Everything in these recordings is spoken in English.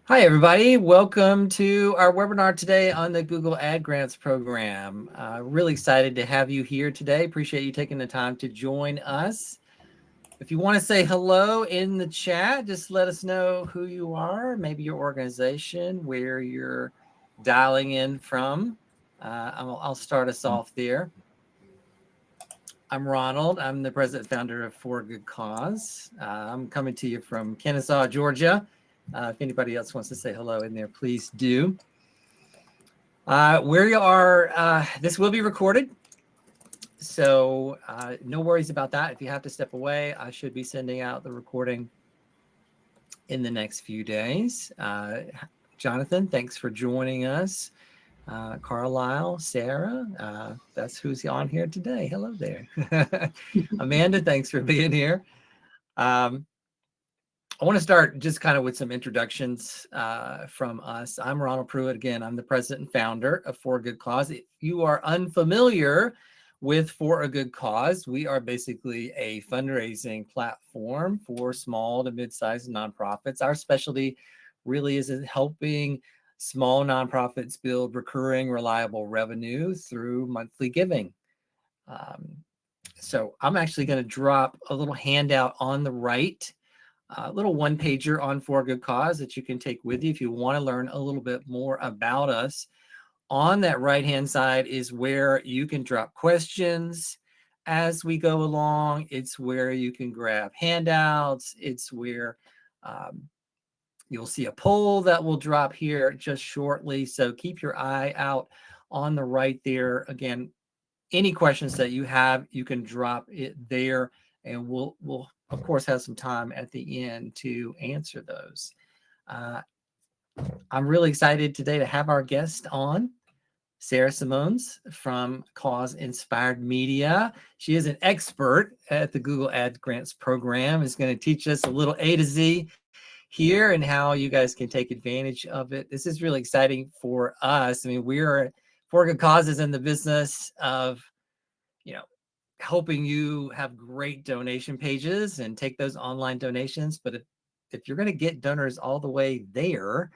Hi, everybody. Welcome to our webinar today on the Google Ad Grants program. Really excited to have you here today. Appreciate you taking the time to join us. If you want to say hello in the chat, just let us know who you are, maybe your organization, where you're dialing in from. I'll start us off there. I'm Ronald. I'm the president and founder of For a Good Cause. I'm coming to you from Kennesaw, Georgia. If anybody else wants to say hello in there, please do. Where you are, this will be recorded. So no worries about that. If you have to step away, I should be sending out the recording in the next few days. Jonathan, thanks for joining us. Carlisle, Sarah, that's who's on here today. Hello there. Amanda, thanks for being here. I want to start just kind of with some introductions from us. I'm Ronald Pruitt. Again, I'm the president and founder of For a Good Cause. If you are unfamiliar with For a Good Cause, we are basically a fundraising platform for small to mid-sized nonprofits. Our specialty really is in helping small nonprofits build recurring, reliable revenue through monthly giving. So I'm actually going to drop a little handout on the right, a little one-pager on For a Good Cause that you can take with you if you want to learn a little bit more about us. On that right-hand side is where you can drop questions as we go along. It's where you can grab handouts. It's where you'll see a poll that will drop here just shortly. So keep your eye out on the right there. Again, any questions that you have, you can drop it there, and we'll of course have some time at the end to answer those. I'm really excited today to have our guest on, Sarah Symoens from Cause Inspired Media. She is an expert at the Google Ad Grants program, is going to teach us a little A to Z here and how you guys can take advantage of it. This is really exciting for us. I mean, we're For Good Causes in the business of, helping you have great donation pages and take those online donations. But if you're going to get donors all the way there,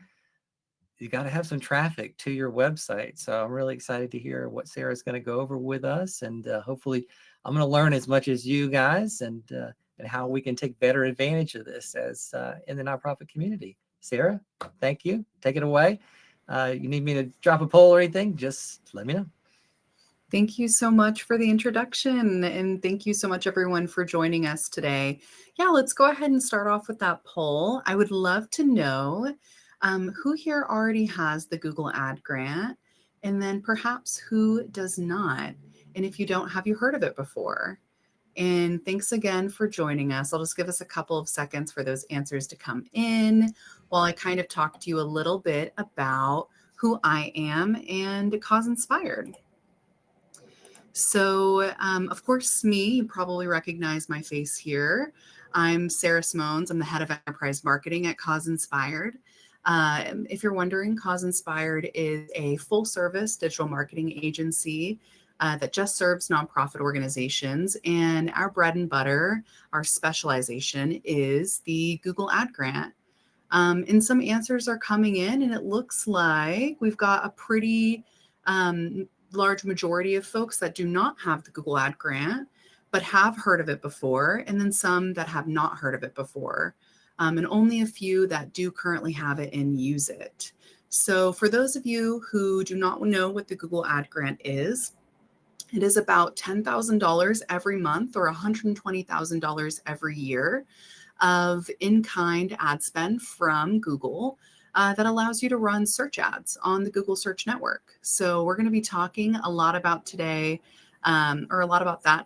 you got to have some traffic to your website. So I'm really excited to hear what Sarah's going to go over with us. And hopefully I'm going to learn as much as you guys and how we can take better advantage of this as in the nonprofit community. Sarah, thank you. Take it away. You need me to drop a poll or anything, just let me know. Thank you so much for the introduction, and thank you so much, everyone, for joining us today. Yeah, let's go ahead and start off with that poll. I would love to know who here already has the Google Ad Grant, and then perhaps who does not. And if you don't, have you heard of it before? And thanks again for joining us. I'll just give us a couple of seconds for those answers to come in while I kind of talk to you a little bit about who I am and Cause Inspired. So, of course, you probably recognize my face here. I'm Sarah Symoens. I'm the head of enterprise marketing at Cause Inspired. If you're wondering, Cause Inspired is a full-service digital marketing agency that just serves nonprofit organizations. And our bread and butter, our specialization is the Google Ad Grant. And some answers are coming in, and it looks like we've got a pretty large majority of folks that do not have the Google Ad Grant, but have heard of it before, and then some that have not heard of it before, and only a few that do currently have it and use it. So for those of you who do not know what the Google Ad Grant is, it is about $10,000 every month or $120,000 every year of in-kind ad spend from Google that allows you to run search ads on the Google Search Network. So we're going to be talking a lot about that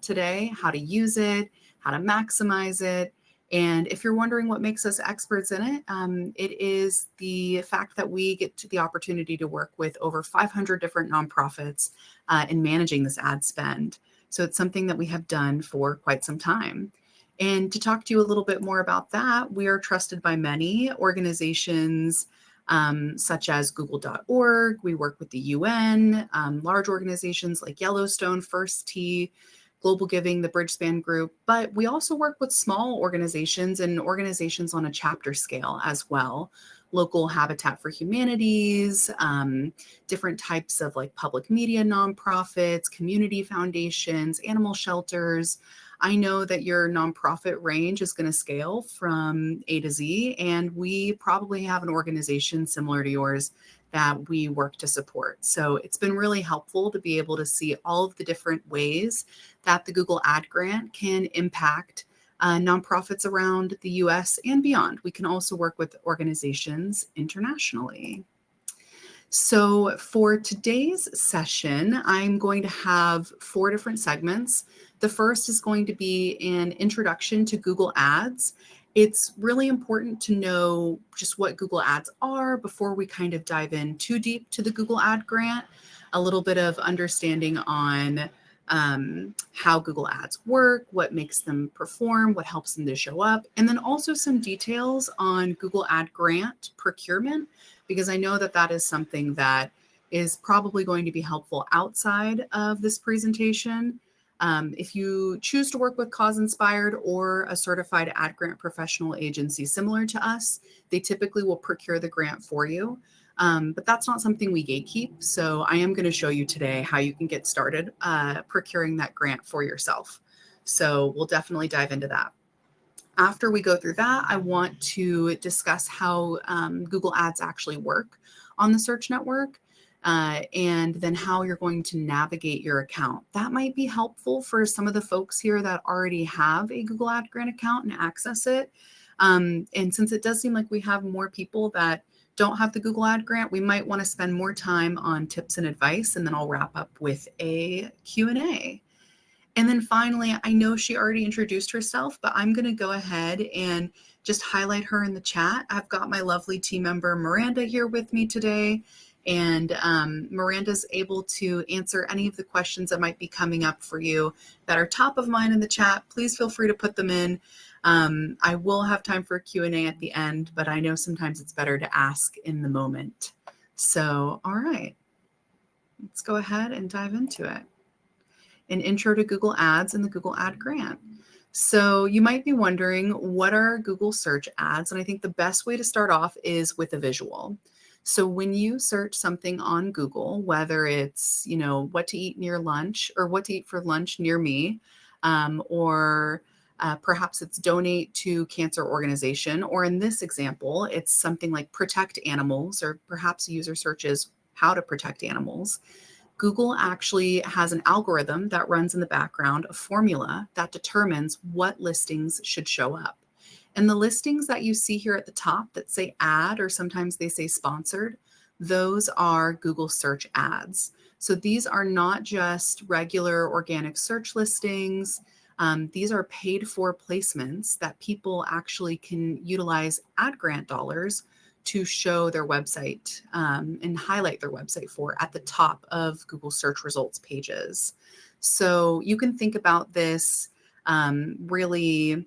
today, how to use it, how to maximize it. And if you're wondering what makes us experts in it, it is the fact that we get the opportunity to work with over 500 different nonprofits in managing this ad spend. So it's something that we have done for quite some time. And to talk to you a little bit more about that, we are trusted by many organizations such as Google.org. We work with the UN, large organizations like Yellowstone, First Tee, Global Giving, the Bridgespan Group, but we also work with small organizations and organizations on a chapter scale as well. local Habitat for Humanities, different types of like public media nonprofits, community foundations, animal shelters. I know that your nonprofit range is going to scale from A to Z, and we probably have an organization similar to yours that we work to support. So it's been really helpful to be able to see all of the different ways that the Google Ad Grant can impact nonprofits around the US and beyond. We can also work with organizations internationally. So for today's session, I'm going to have 4 different segments. The first is going to be an introduction to Google Ads. It's really important to know just what Google Ads are before we kind of dive in too deep to the Google Ad Grant. A little bit of understanding on how Google Ads work, what makes them perform, what helps them to show up, and then also some details on Google Ad Grant procurement, because I know that that is something that is probably going to be helpful outside of this presentation. If you choose to work with Cause Inspired or a certified ad grant professional agency similar to us, they typically will procure the grant for you. But that's not something we gatekeep. So I am going to show you today how you can get started procuring that grant for yourself. So we'll definitely dive into that. After we go through that, I want to discuss how Google Ads actually work on the search network, and then how you're going to navigate your account. That might be helpful for some of the folks here that already have a Google Ad Grant account and access it. And since it does seem like we have more people that don't have the Google Ad Grant, we might want to spend more time on tips and advice, and then I'll wrap up with a Q&A. And then finally, I know she already introduced herself, but I'm going to go ahead and just highlight her in the chat. I've got my lovely team member, Miranda, here with me today. And Miranda's able to answer any of the questions that might be coming up for you that are top of mind in the chat. Please feel free to put them in. I will have time for a Q&A at the end, but I know sometimes it's better to ask in the moment. So, all right, let's go ahead and dive into it. An intro to Google Ads and the Google Ad Grant. So you might be wondering, what are Google search ads? And I think the best way to start off is with a visual. So when you search something on Google, whether it's, what to eat near lunch or what to eat for lunch near me, or perhaps it's donate to cancer organization, or in this example, it's something like protect animals, or perhaps a user searches how to protect animals. Google actually has an algorithm that runs in the background, a formula that determines what listings should show up. And the listings that you see here at the top that say ad, or sometimes they say sponsored, those are Google search ads. So these are not just regular organic search listings. These are paid for placements that people actually can utilize ad grant dollars to show their website and highlight their website for at the top of Google search results pages. So you can think about this really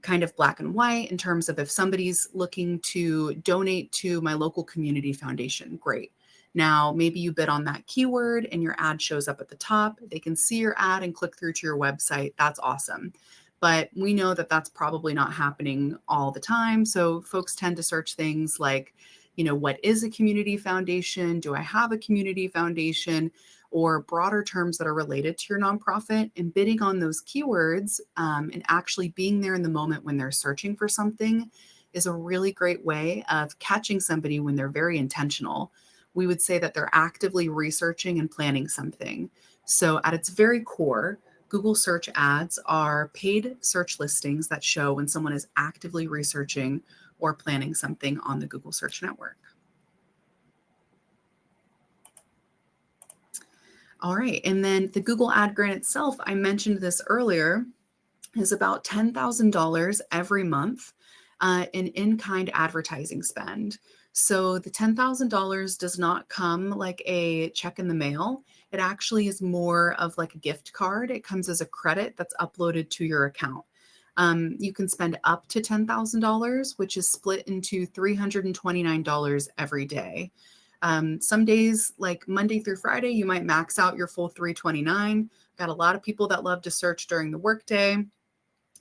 kind of black and white in terms of if somebody's looking to donate to my local community foundation, great. Now, maybe you bid on that keyword and your ad shows up at the top. They can see your ad and click through to your website. That's awesome. But we know that that's probably not happening all the time. So folks tend to search things like, what is a community foundation? Do I have a community foundation? Or broader terms that are related to your nonprofit, and bidding on those keywords and actually being there in the moment when they're searching for something is a really great way of catching somebody when they're very intentional. We would say that they're actively researching and planning something. So at its very core, Google search ads are paid search listings that show when someone is actively researching or planning something on the Google search network. All right, and then the Google Ad Grant itself, I mentioned this earlier, is about $10,000 every month in in-kind advertising spend. So the $10,000 does not come like a check in the mail. It actually is more of like a gift card. It comes as a credit that's uploaded to your account. You can spend up to $10,000, which is split into $329 every day. Some days, like Monday through Friday, you might max out your full $329. Got a lot of people that love to search during the workday.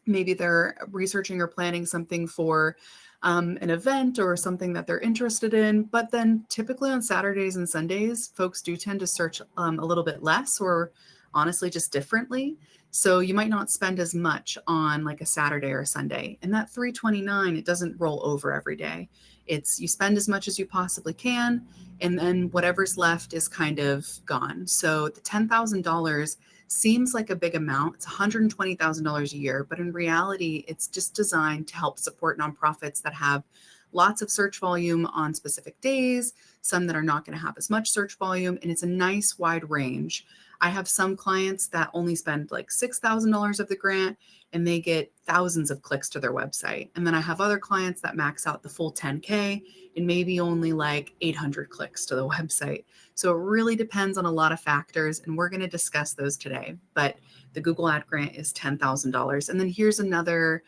Maybe they're researching or planning something for an event or something that they're interested in. But then typically on Saturdays and Sundays, folks do tend to search a little bit less, or honestly just differently. So you might not spend as much on like a Saturday or a Sunday. And that $329, it doesn't roll over every day. It's you spend as much as you possibly can, and then whatever's left is kind of gone. So the $10,000 seems like a big amount. It's $120,000 a year, but in reality, it's just designed to help support nonprofits that have lots of search volume on specific days, some that are not going to have as much search volume, and it's a nice wide range. I have some clients that only spend like $6,000 of the grant and they get thousands of clicks to their website. And then I have other clients that max out the full 10K and maybe only like 800 clicks to the website. So it really depends on a lot of factors, and we're going to discuss those today. But the Google Ad Grant is $10,000. And then here's another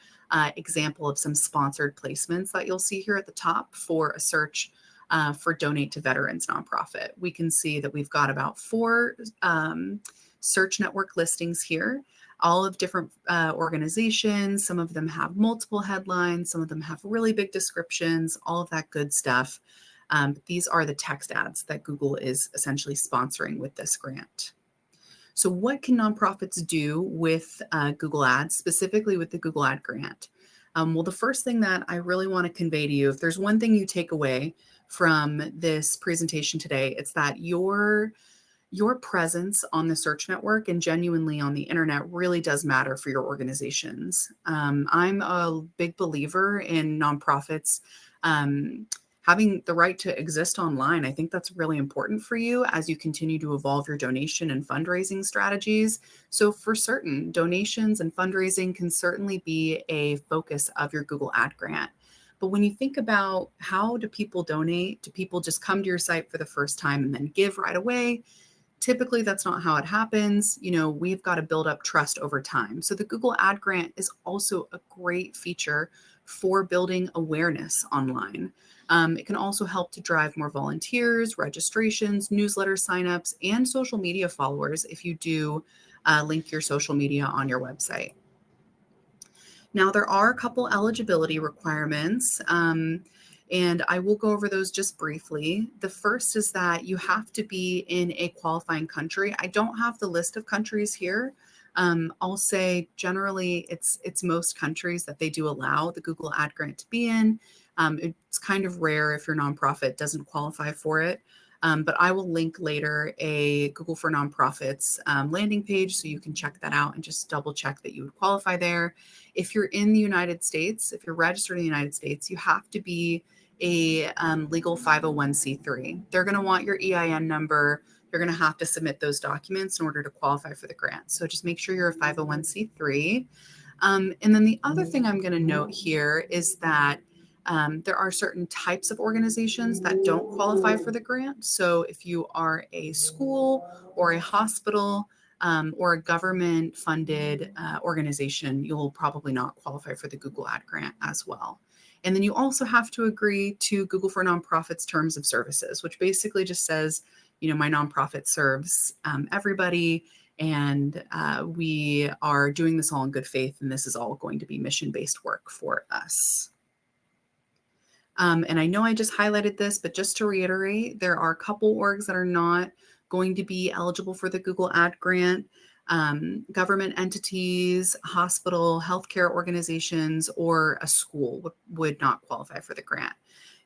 example of some sponsored placements that you'll see here at the top for a search for Donate to Veterans nonprofit. We can see that we've got about 4 search network listings here, all of different organizations. Some of them have multiple headlines, some of them have really big descriptions, all of that good stuff. These are the text ads that Google is essentially sponsoring with this grant. So what can nonprofits do with Google Ads, specifically with the Google Ad Grant? Well, the first thing that I really want to convey to you, if there's one thing you take away from this presentation today, it's that your presence on the search network and genuinely on the internet really does matter for your organizations. I'm a big believer in nonprofits having the right to exist online. I think that's really important for you as you continue to evolve your donation and fundraising strategies. So for certain, donations and fundraising can certainly be a focus of your Google Ad Grant. But when you think about how do people donate, do people just come to your site for the first time and then give right away? Typically, that's not how it happens. We've got to build up trust over time. So the Google Ad Grant is also a great feature for building awareness online. It can also help to drive more volunteers, registrations, newsletter signups, and social media followers if you do link your social media on your website. Now, there are a couple eligibility requirements, and I will go over those just briefly. The first is that you have to be in a qualifying country. I don't have the list of countries here. I'll say generally it's most countries that they do allow the Google Ad Grant to be in. It's kind of rare if your nonprofit doesn't qualify for it. But I will link later a Google for Nonprofits landing page so you can check that out and just double check that you would qualify there. If you're in the United States, if you're registered in the United States, you have to be a legal 501c3. They're going to want your EIN number. You're going to have to submit those documents in order to qualify for the grant. So just make sure you're a 501c3. And then the other thing I'm going to note here is that there are certain types of organizations that don't qualify for the grant. So if you are a school or a hospital or a government-funded organization, you'll probably not qualify for the Google Ad Grant as well. And then you also have to agree to Google for Nonprofits Terms of Services, which basically just says, my nonprofit serves everybody, and we are doing this all in good faith, and this is all going to be mission-based work for us. And I know I just highlighted this, but just to reiterate, there are a couple orgs that are not going to be eligible for the Google Ad Grant. Government entities, hospital, healthcare organizations, or a school would not qualify for the grant.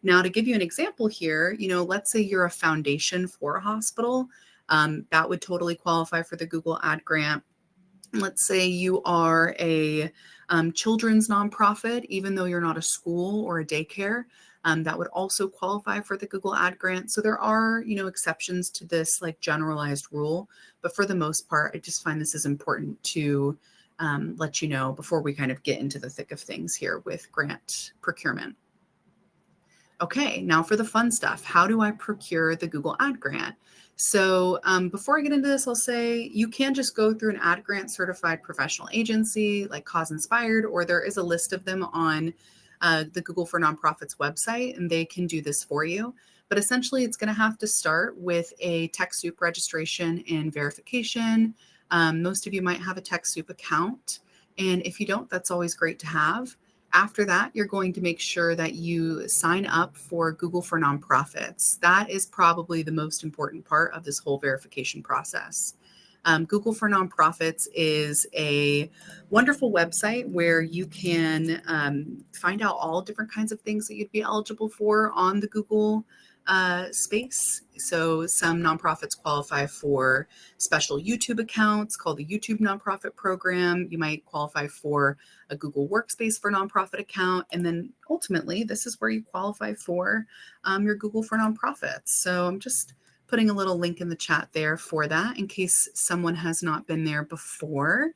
Now, to give you an example here, let's say you're a foundation for a hospital, that would totally qualify for the Google Ad Grant. Let's say you are a children's nonprofit, even though you're not a school or a daycare, that would also qualify for the Google Ad Grant. So there are, exceptions to this like generalized rule, but for the most part, I just find this is important to let you know before we kind of get into the thick of things here with grant procurement. Okay, now for the fun stuff. How do I procure the Google Ad Grant? So before I get into this, I'll say you can just go through an Ad Grant certified professional agency like Cause Inspired, or there is a list of them on the Google for Nonprofits website, and they can do this for you. But essentially, it's going to have to start with a TechSoup registration and verification. Most of you might have a TechSoup account, and if you don't, that's always great to have. After that, you're going to make sure that you sign up for Google for Nonprofits. That is probably the most important part of this whole verification process. Google for Nonprofits is a wonderful website where you can find out all different kinds of things that you'd be eligible for on the Google space. So some nonprofits qualify for special YouTube accounts called the YouTube Nonprofit Program. You might qualify for a Google Workspace for Nonprofit account. And then ultimately, this is where you qualify for your Google for Nonprofits. So I'm just putting a little link in the chat there for that in case someone has not been there before.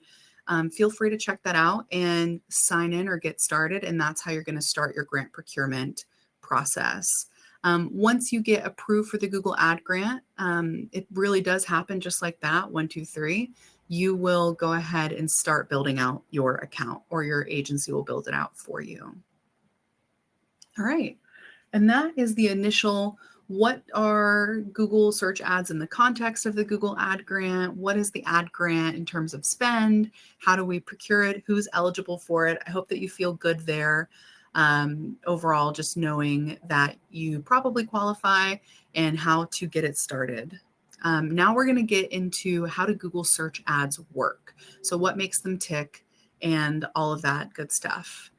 Feel free to check that out and sign in or get started. And that's how you're going to start your grant procurement process. Once you get approved for the Google Ad Grant, it really does happen just like that, 1, 2, 3. You will go ahead and start building out your account, or your agency will build it out for you. All right. And that is the initial, what are Google search ads in the context of the Google Ad Grant? What is the ad grant in terms of spend? How do we procure it? Who's eligible for it? I hope that you feel good there. Overall, just knowing that you probably qualify and how to get it started. Now we're going to get into how do Google search ads work? So what makes them tick and all of that good stuff.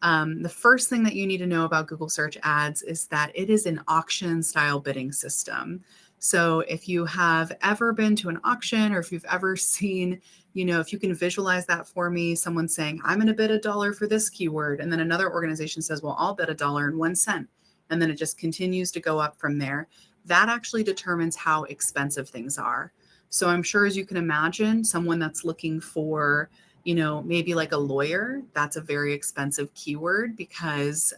The first thing that you need to know about Google search ads is that it is an auction style bidding system. So if you have ever been to an auction, or if you've ever seen, if you can visualize that for me, someone saying, I'm going to bid $1 for this keyword. And then another organization says, well, I'll bid $1.01. And then it just continues to go up from there. That actually determines how expensive things are. So I'm sure, as you can imagine, someone that's looking for, maybe like a lawyer, that's a very expensive keyword because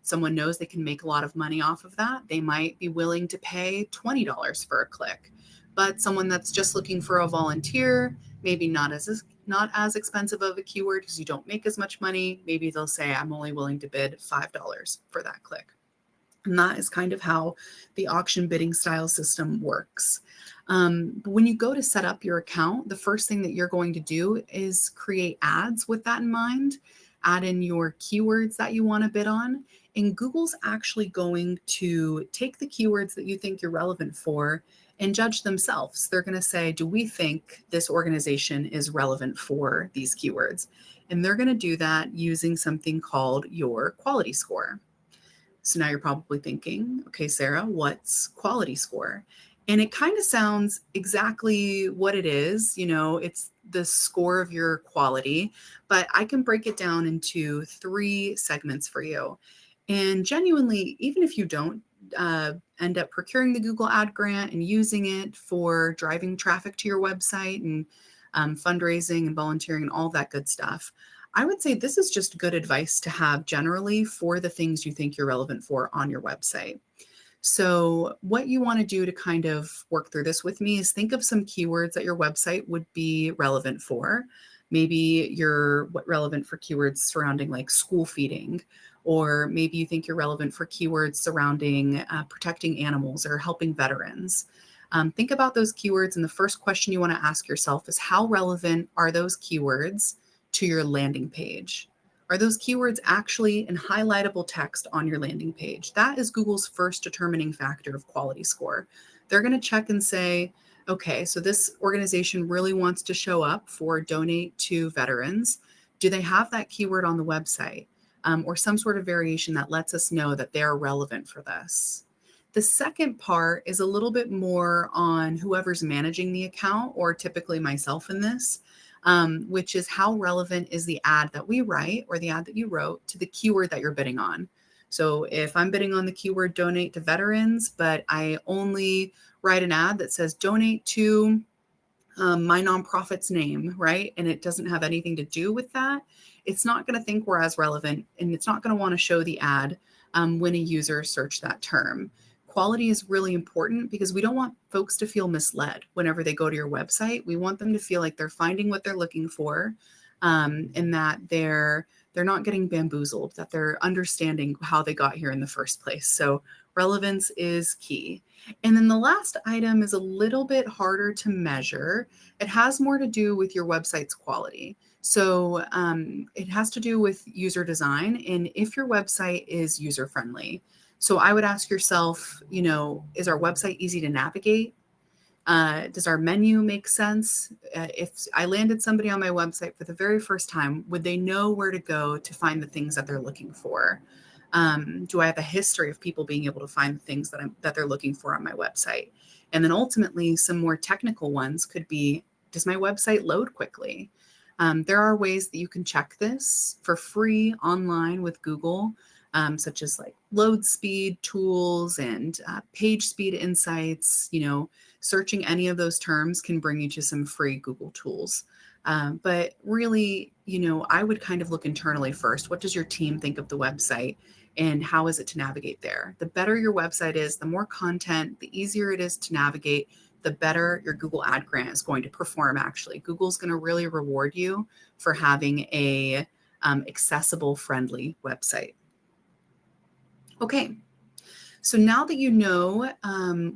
someone knows they can make a lot of money off of that. They might be willing to pay $20 for a click. But someone that's just looking for a volunteer, maybe not as expensive of a keyword because you don't make as much money. Maybe they'll say, I'm only willing to bid $5 for that click. And that is kind of how the auction bidding style system works. But when you go to set up your account, the first thing that you're going to do is create ads with that in mind, add in your keywords that you want to bid on. And Google's actually going to take the keywords that you think you're relevant for and judge themselves. They're going to say, do we think this organization is relevant for these keywords? And they're going to do that using something called your quality score. So now you're probably thinking, okay, Sarah, what's quality score? And it kind of sounds exactly what it is. It's the score of your quality, but I can break it down into 3 segments for you. And genuinely, even if you don't end up procuring the Google Ad Grant and using it for driving traffic to your website and fundraising and volunteering and all that good stuff, I would say this is just good advice to have generally for the things you think you're relevant for on your website. So what you want to do to kind of work through this with me is think of some keywords that your website would be relevant for. Maybe you're relevant for keywords surrounding like school feeding, or maybe you think you're relevant for keywords surrounding protecting animals or helping veterans. Think about those keywords, and the first question you want to ask yourself is, how relevant are those keywords to your landing page? Are those keywords actually in highlightable text on your landing page? That is Google's first determining factor of quality score. They're going to check and say, okay, so this organization really wants to show up for donate to veterans. Do they have that keyword on the website? Or some sort of variation that lets us know that they're relevant for this. The second part is a little bit more on whoever's managing the account, or typically myself in this, which is how relevant is the ad that we write or the ad that you wrote to the keyword that you're bidding on. So if I'm bidding on the keyword donate to veterans, but I only write an ad that says donate to my nonprofit's name, right? And it doesn't have anything to do with that, it's not going to think we're as relevant, and it's not going to want to show the ad when a user search that term. Quality is really important because we don't want folks to feel misled whenever they go to your website. We want them to feel like they're finding what they're looking for, and that they're not getting bamboozled, that they're understanding how they got here in the first place. So relevance is key. And then the last item is a little bit harder to measure. It has more to do with your website's quality. So it has to do with user design and if your website is user friendly. So I would ask yourself, is our website easy to navigate? Does our menu make sense? If I landed somebody on my website for the very first time, would they know where to go to find the things that they're looking for? Do I have a history of people being able to find the things that they're looking for on my website? And then ultimately, some more technical ones could be, does my website load quickly? There are ways that you can check this for free online with Google, such as like load speed tools and page speed insights. Searching any of those terms can bring you to some free Google tools. But really, I would kind of look internally first. What does your team think of the website and how is it to navigate there? The better your website is, the more content, the easier it is to navigate, the better your Google ad grant is going to perform. Actually, Google's going to really reward you for having a accessible, friendly website. Okay, so now that you know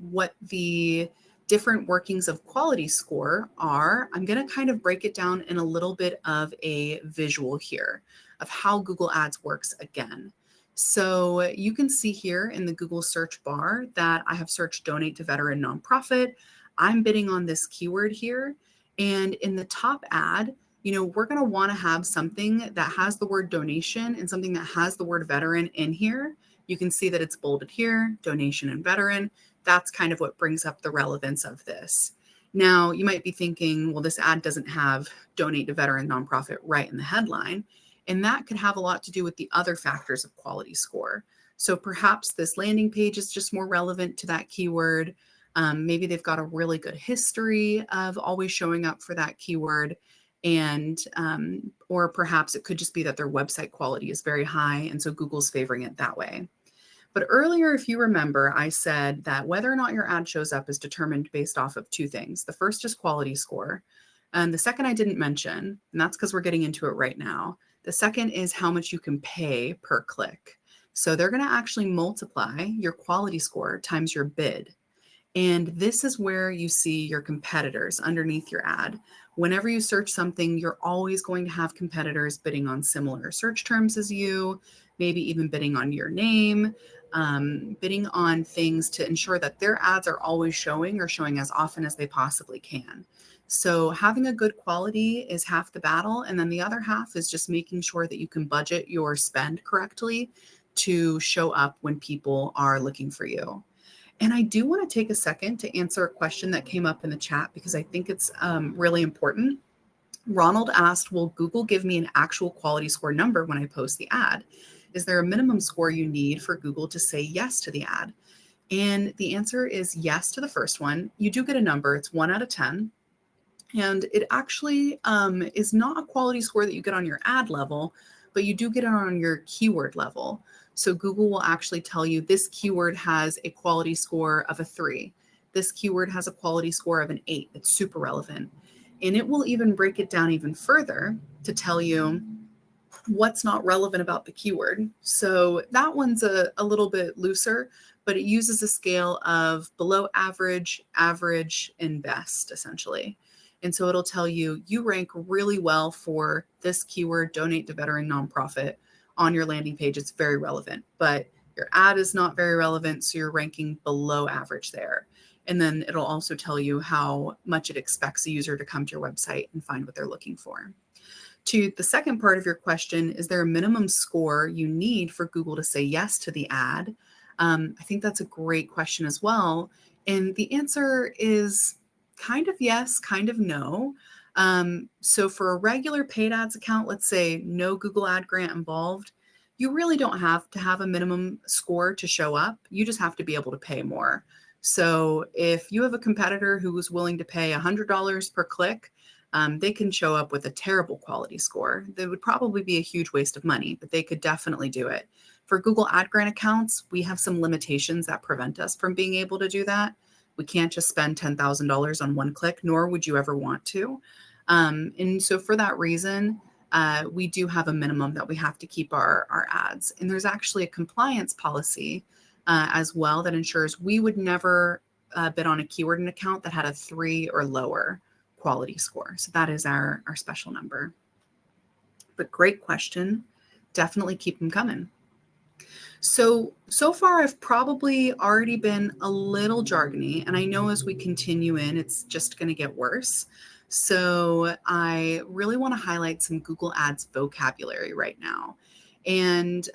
what the different workings of quality score are, I'm going to kind of break it down in a little bit of a visual here of how Google Ads works again. So you can see here in the Google search bar that I have searched donate to veteran nonprofit. I'm bidding on this keyword here. And in the top ad, we're going to want to have something that has the word donation and something that has the word veteran in here. You can see that it's bolded here, donation and veteran. That's kind of what brings up the relevance of this. Now, you might be thinking, well, this ad doesn't have donate to veteran nonprofit right in the headline. And that could have a lot to do with the other factors of quality score. So perhaps this landing page is just more relevant to that keyword. Maybe they've got a really good history of always showing up for that keyword. And or perhaps it could just be that their website quality is very high. And so Google's favoring it that way. But earlier, if you remember, I said that whether or not your ad shows up is determined based off of two things. The first is quality score. And the second I didn't mention, and that's because we're getting into it right now. The second is how much you can pay per click. So they're going to actually multiply your quality score times your bid. And this is where you see your competitors underneath your ad. Whenever you search something, you're always going to have competitors bidding on similar search terms as you, maybe even bidding on your name, bidding on things to ensure that their ads are always showing or showing as often as they possibly can. So having a good quality is half the battle. And then the other half is just making sure that you can budget your spend correctly to show up when people are looking for you. And I do want to take a second to answer a question that came up in the chat because I think it's really important. Ronald asked, will Google give me an actual quality score number when I post the ad? Is there a minimum score you need for Google to say yes to the ad? And the answer is yes to the first one. You do get a number. It's 1 out of 10. And it actually is not a quality score that you get on your ad level, but you do get it on your keyword level. So Google will actually tell you this keyword has a quality score of a 3. This keyword has a quality score of an 8. It's super relevant. And it will even break it down even further to tell you what's not relevant about the keyword. So that one's a little bit looser, but it uses a scale of below average, average, and best, essentially. And so it'll tell you, you rank really well for this keyword, donate to veteran nonprofit, on your landing page. It's very relevant, but your ad is not very relevant, so you're ranking below average there. And then it'll also tell you how much it expects a user to come to your website and find what they're looking for. To the second part of your question, is there a minimum score you need for Google to say yes to the ad? I think that's a great question as well. And the answer is kind of yes, kind of no. So for a regular paid ads account, let's say no Google ad grant involved, you really don't have to have a minimum score to show up. You just have to be able to pay more. So if you have a competitor who is willing to pay $100 per click, they can show up with a terrible quality score. That would probably be a huge waste of money, but they could definitely do it. For Google ad grant accounts, we have some limitations that prevent us from being able to do that. We can't just spend $10,000 on one click, nor would you ever want to. And so for that reason, we do have a minimum that we have to keep our ads. And there's actually a compliance policy as well that ensures we would never bid on a keyword in account that had a 3 or lower quality score. So that is our special number. But great question. Definitely keep them coming. So far, I've probably already been a little jargony, and I know as we continue in, it's just going to get worse. So I really want to highlight some Google Ads vocabulary right now, and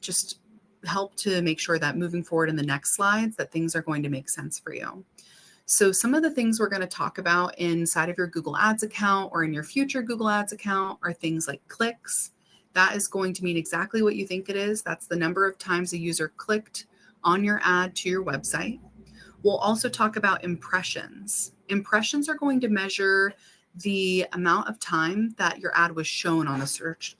just help to make sure that moving forward in the next slides, that things are going to make sense for you. So some of the things we're going to talk about inside of your Google Ads account or in your future Google Ads account are things like clicks. That is going to mean exactly what you think it is. That's the number of times a user clicked on your ad to your website. We'll also talk about impressions. Impressions are going to measure the amount of time that your ad was shown on the search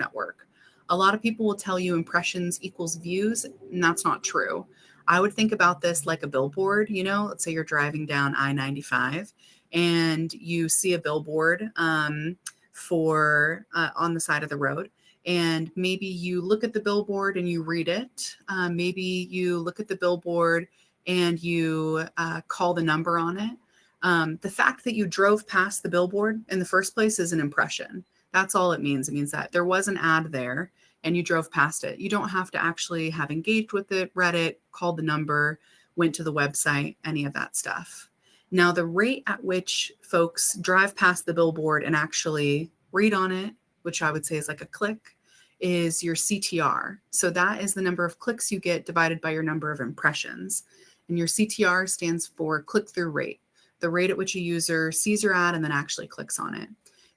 network. A lot of people will tell you impressions equals views, and that's not true. I would think about this like a billboard. Let's say you're driving down I-95 and you see a billboard on the side of the road. And maybe you look at the billboard and you read it. Maybe you look at the billboard and you call the number on it. The fact that you drove past the billboard in the first place is an impression. That's all it means. It means that there was an ad there and you drove past it. You don't have to actually have engaged with it, read it, called the number, went to the website, any of that stuff. Now, the rate at which folks drive past the billboard and actually read on it, which I would say is like a click, is your CTR. So that is the number of clicks you get divided by your number of impressions. And your CTR stands for click-through rate, the rate at which a user sees your ad and then actually clicks on it.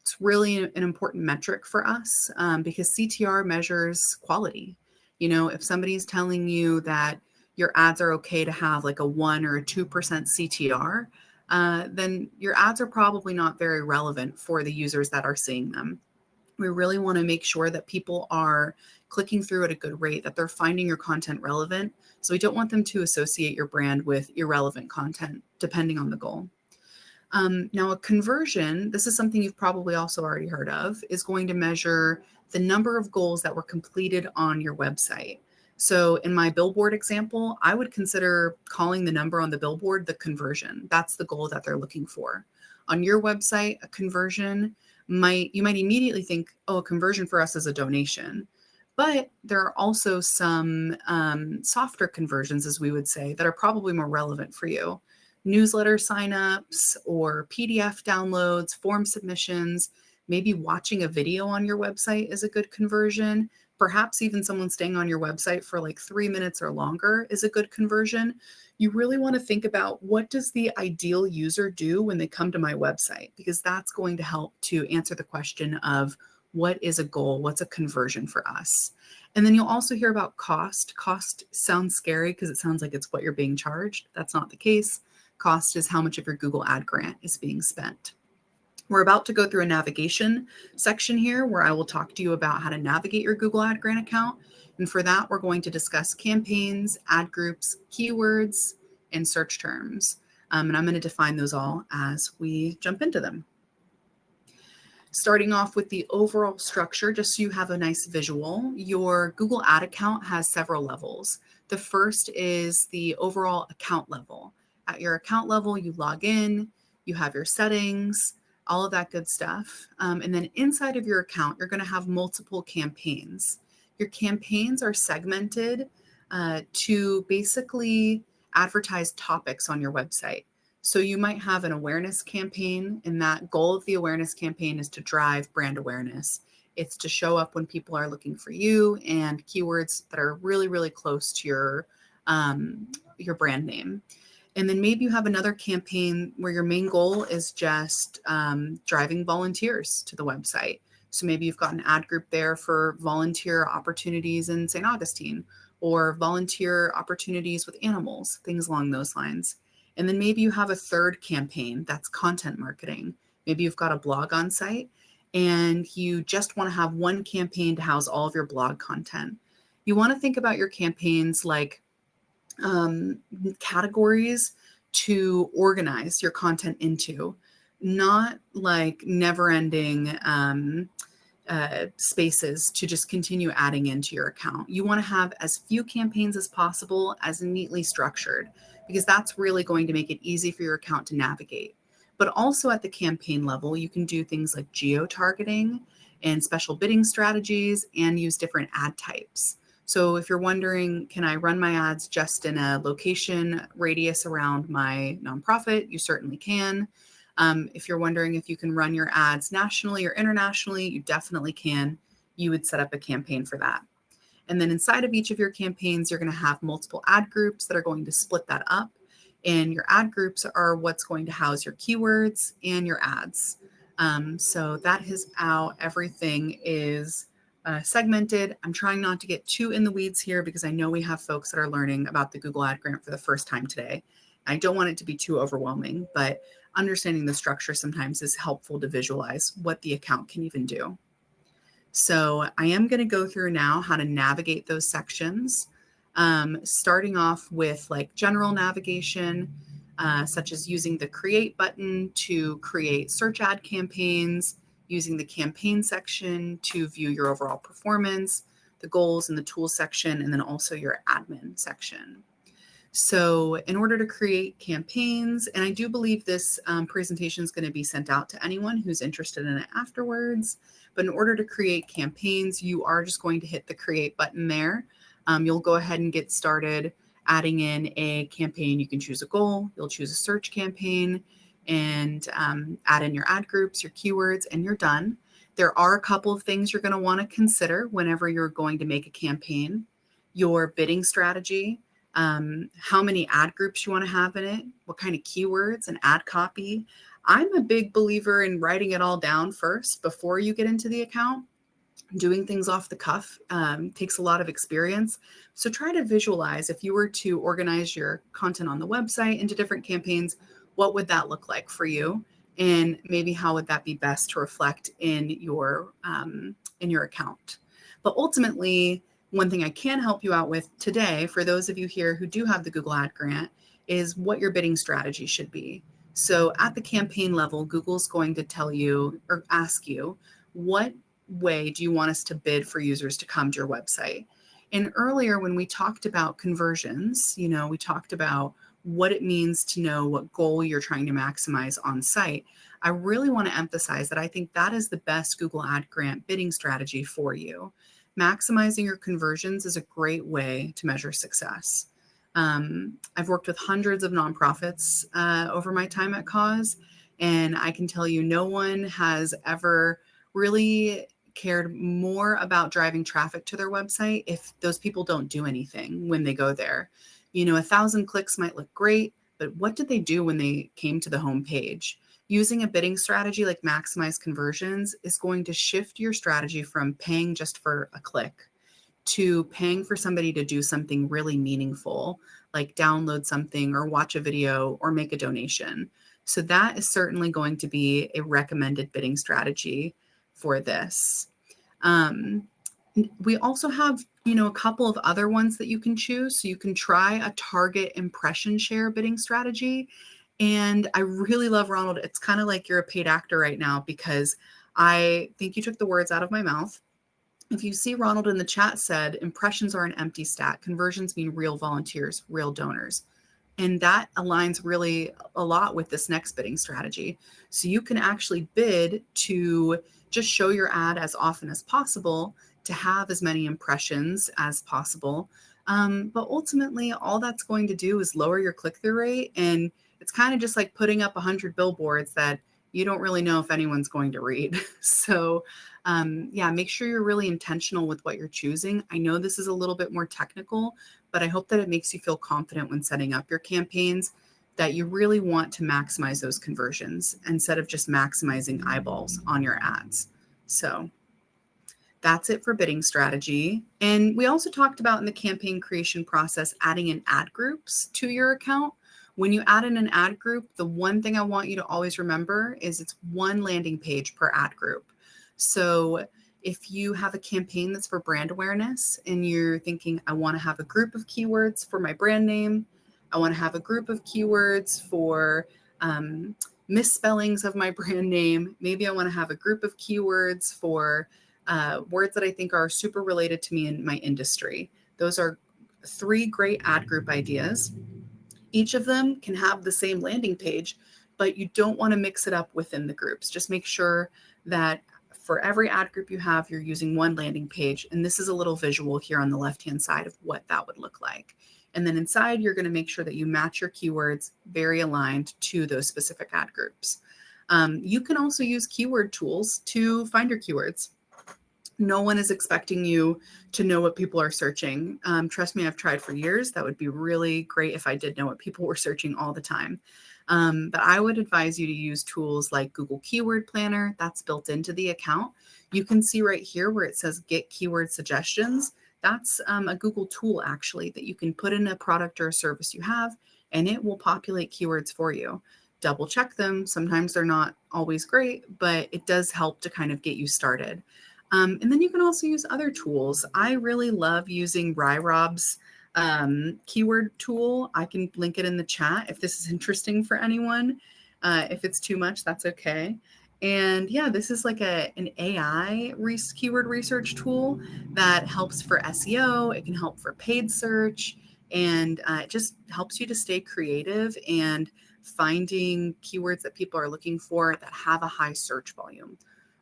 It's really an important metric for us because CTR measures quality. If somebody's telling you that your ads are okay to have like a 1 or a 2% CTR, then your ads are probably not very relevant for the users that are seeing them. We really want to make sure that people are clicking through at a good rate, that they're finding your content relevant. So we don't want them to associate your brand with irrelevant content, depending on the goal. Now, a conversion, this is something you've probably also already heard of, is going to measure the number of goals that were completed on your website. So in my billboard example, I would consider calling the number on the billboard the conversion. That's the goal that they're looking for. On your website, a conversion you might immediately think, oh, a conversion for us is a donation. But there are also some softer conversions, as we would say, that are probably more relevant for you. Newsletter signups or PDF downloads, form submissions, maybe watching a video on your website is a good conversion. Perhaps even someone staying on your website for like 3 minutes or longer is a good conversion. You really want to think about, what does the ideal user do when they come to my website? Because that's going to help to answer the question of what is a goal, what's a conversion for us. And then you'll also hear about cost. Cost sounds scary because it sounds like it's what you're being charged. That's not the case. Cost is how much of your Google Ad grant is being spent. We're about to go through a navigation section here where I will talk to you about how to navigate your Google Ad grant account. And for that, we're going to discuss campaigns, ad groups, keywords, and search terms. And I'm going to define those all as we jump into them. Starting off with the overall structure, just so you have a nice visual, your Google Ad account has several levels. The first is the overall account level. At your account level, you log in, you have your settings, all of that good stuff. And then inside of your account, you're going to have multiple campaigns. Your campaigns are segmented to basically advertise topics on your website. So you might have an awareness campaign, and that goal of the awareness campaign is to drive brand awareness. It's to show up when people are looking for you and keywords that are really, really close to your brand name. And then maybe you have another campaign where your main goal is just driving volunteers to the website. So maybe you've got an ad group there for volunteer opportunities in St. Augustine, or volunteer opportunities with animals, things along those lines. And then maybe you have a third campaign that's content marketing. Maybe you've got a blog on site and you just want to have one campaign to house all of your blog content. You want to think about your campaigns like categories to organize your content into, not like never-ending spaces to just continue adding into your account. You want to have as few campaigns as possible, as neatly structured, because that's really going to make it easy for your account to navigate. But also at the campaign level, you can do things like geo-targeting and special bidding strategies and use different ad types. So if you're wondering, can I run my ads just in a location radius around my nonprofit? You certainly can. If you're wondering if you can run your ads nationally or internationally, you definitely can. You would set up a campaign for that. And then inside of each of your campaigns, you're going to have multiple ad groups that are going to split that up. And your ad groups are what's going to house your keywords and your ads. So that is how everything is segmented. I'm trying not to get too in the weeds here because I know we have folks that are learning about the Google Ad Grant for the first time today. I don't want it to be too overwhelming, but understanding the structure sometimes is helpful to visualize what the account can even do. So I am going to go through now how to navigate those sections, starting off with like general navigation, such as using the create button to create search ad campaigns, using the campaign section to view your overall performance, the goals and the tools section, and then also your admin section. So in order to create campaigns, and I do believe this presentation is going to be sent out to anyone who's interested in it afterwards, but in order to create campaigns, you are just going to hit the create button there. You'll go ahead and get started adding in a campaign. You can choose a goal, you'll choose a search campaign, and add in your ad groups, your keywords, and you're done. There are a couple of things you're going to want to consider whenever you're going to make a campaign. Your bidding strategy, how many ad groups you want to have in it, what kind of keywords and ad copy. I'm a big believer in writing it all down first before you get into the account. Doing things off the cuff takes a lot of experience. So try to visualize if you were to organize your content on the website into different campaigns, what would that look like for you? And maybe how would that be best to reflect in your account? But ultimately, one thing I can help you out with today, for those of you here who do have the Google Ad Grant, is what your bidding strategy should be. So at the campaign level, Google's going to tell you or ask you, what way do you want us to bid for users to come to your website? And earlier when we talked about conversions, we talked about what it means to know what goal you're trying to maximize on site. I really want to emphasize that I think that is the best Google Ad Grant bidding strategy for you. Maximizing your conversions is a great way to measure success. I've worked with hundreds of nonprofits over my time at Cause, and I can tell you no one has ever really cared more about driving traffic to their website if those people don't do anything when they go there. 1,000 clicks might look great, but what did they do when they came to the home page? Using a bidding strategy like Maximize Conversions is going to shift your strategy from paying just for a click to paying for somebody to do something really meaningful, like download something or watch a video or make a donation. So that is certainly going to be a recommended bidding strategy for this. We also have, a couple of other ones that you can choose. So you can try a target impression share bidding strategy. And I really love Ronald. It's kind of like you're a paid actor right now because I think you took the words out of my mouth. If you see Ronald in the chat said, impressions are an empty stat. Conversions mean real volunteers, real donors. And that aligns really a lot with this next bidding strategy. So you can actually bid to just show your ad as often as possible to have as many impressions as possible. But ultimately, all that's going to do is lower your click-through rate. And it's kind of just like putting up 100 billboards that you don't really know if anyone's going to read. So make sure you're really intentional with what you're choosing. I know this is a little bit more technical, but I hope that it makes you feel confident when setting up your campaigns that you really want to maximize those conversions instead of just maximizing eyeballs on your ads. So that's it for bidding strategy. And we also talked about in the campaign creation process, adding in ad groups to your account. When you add in an ad group, the one thing I want you to always remember is it's one landing page per ad group. So if you have a campaign that's for brand awareness and you're thinking, I want to have a group of keywords for my brand name, I want to have a group of keywords for misspellings of my brand name, maybe I want to have a group of keywords for words that I think are super related to me in my industry. Those are 3 great ad group ideas. Each of them can have the same landing page, but you don't want to mix it up within the groups. Just make sure that for every ad group you have, you're using one landing page. And this is a little visual here on the left-hand side of what that would look like. And then inside, you're going to make sure that you match your keywords very aligned to those specific ad groups. You can also use keyword tools to find your keywords. No one is expecting you to know what people are searching. Trust me, I've tried for years. That would be really great if I did know what people were searching all the time. But I would advise you to use tools like Google Keyword Planner. That's built into the account. You can see right here where it says Get Keyword Suggestions. That's a Google tool actually that you can put in a product or a service you have, and it will populate keywords for you. Double check them. Sometimes they're not always great, but it does help to kind of get you started. And then you can also use other tools. I really love using RyRob's keyword tool. I can link it in the chat if this is interesting for anyone. If it's too much, that's okay. And yeah, this is like an AI keyword research tool that helps for SEO. It can help for paid search, and it just helps you to stay creative and finding keywords that people are looking for that have a high search volume.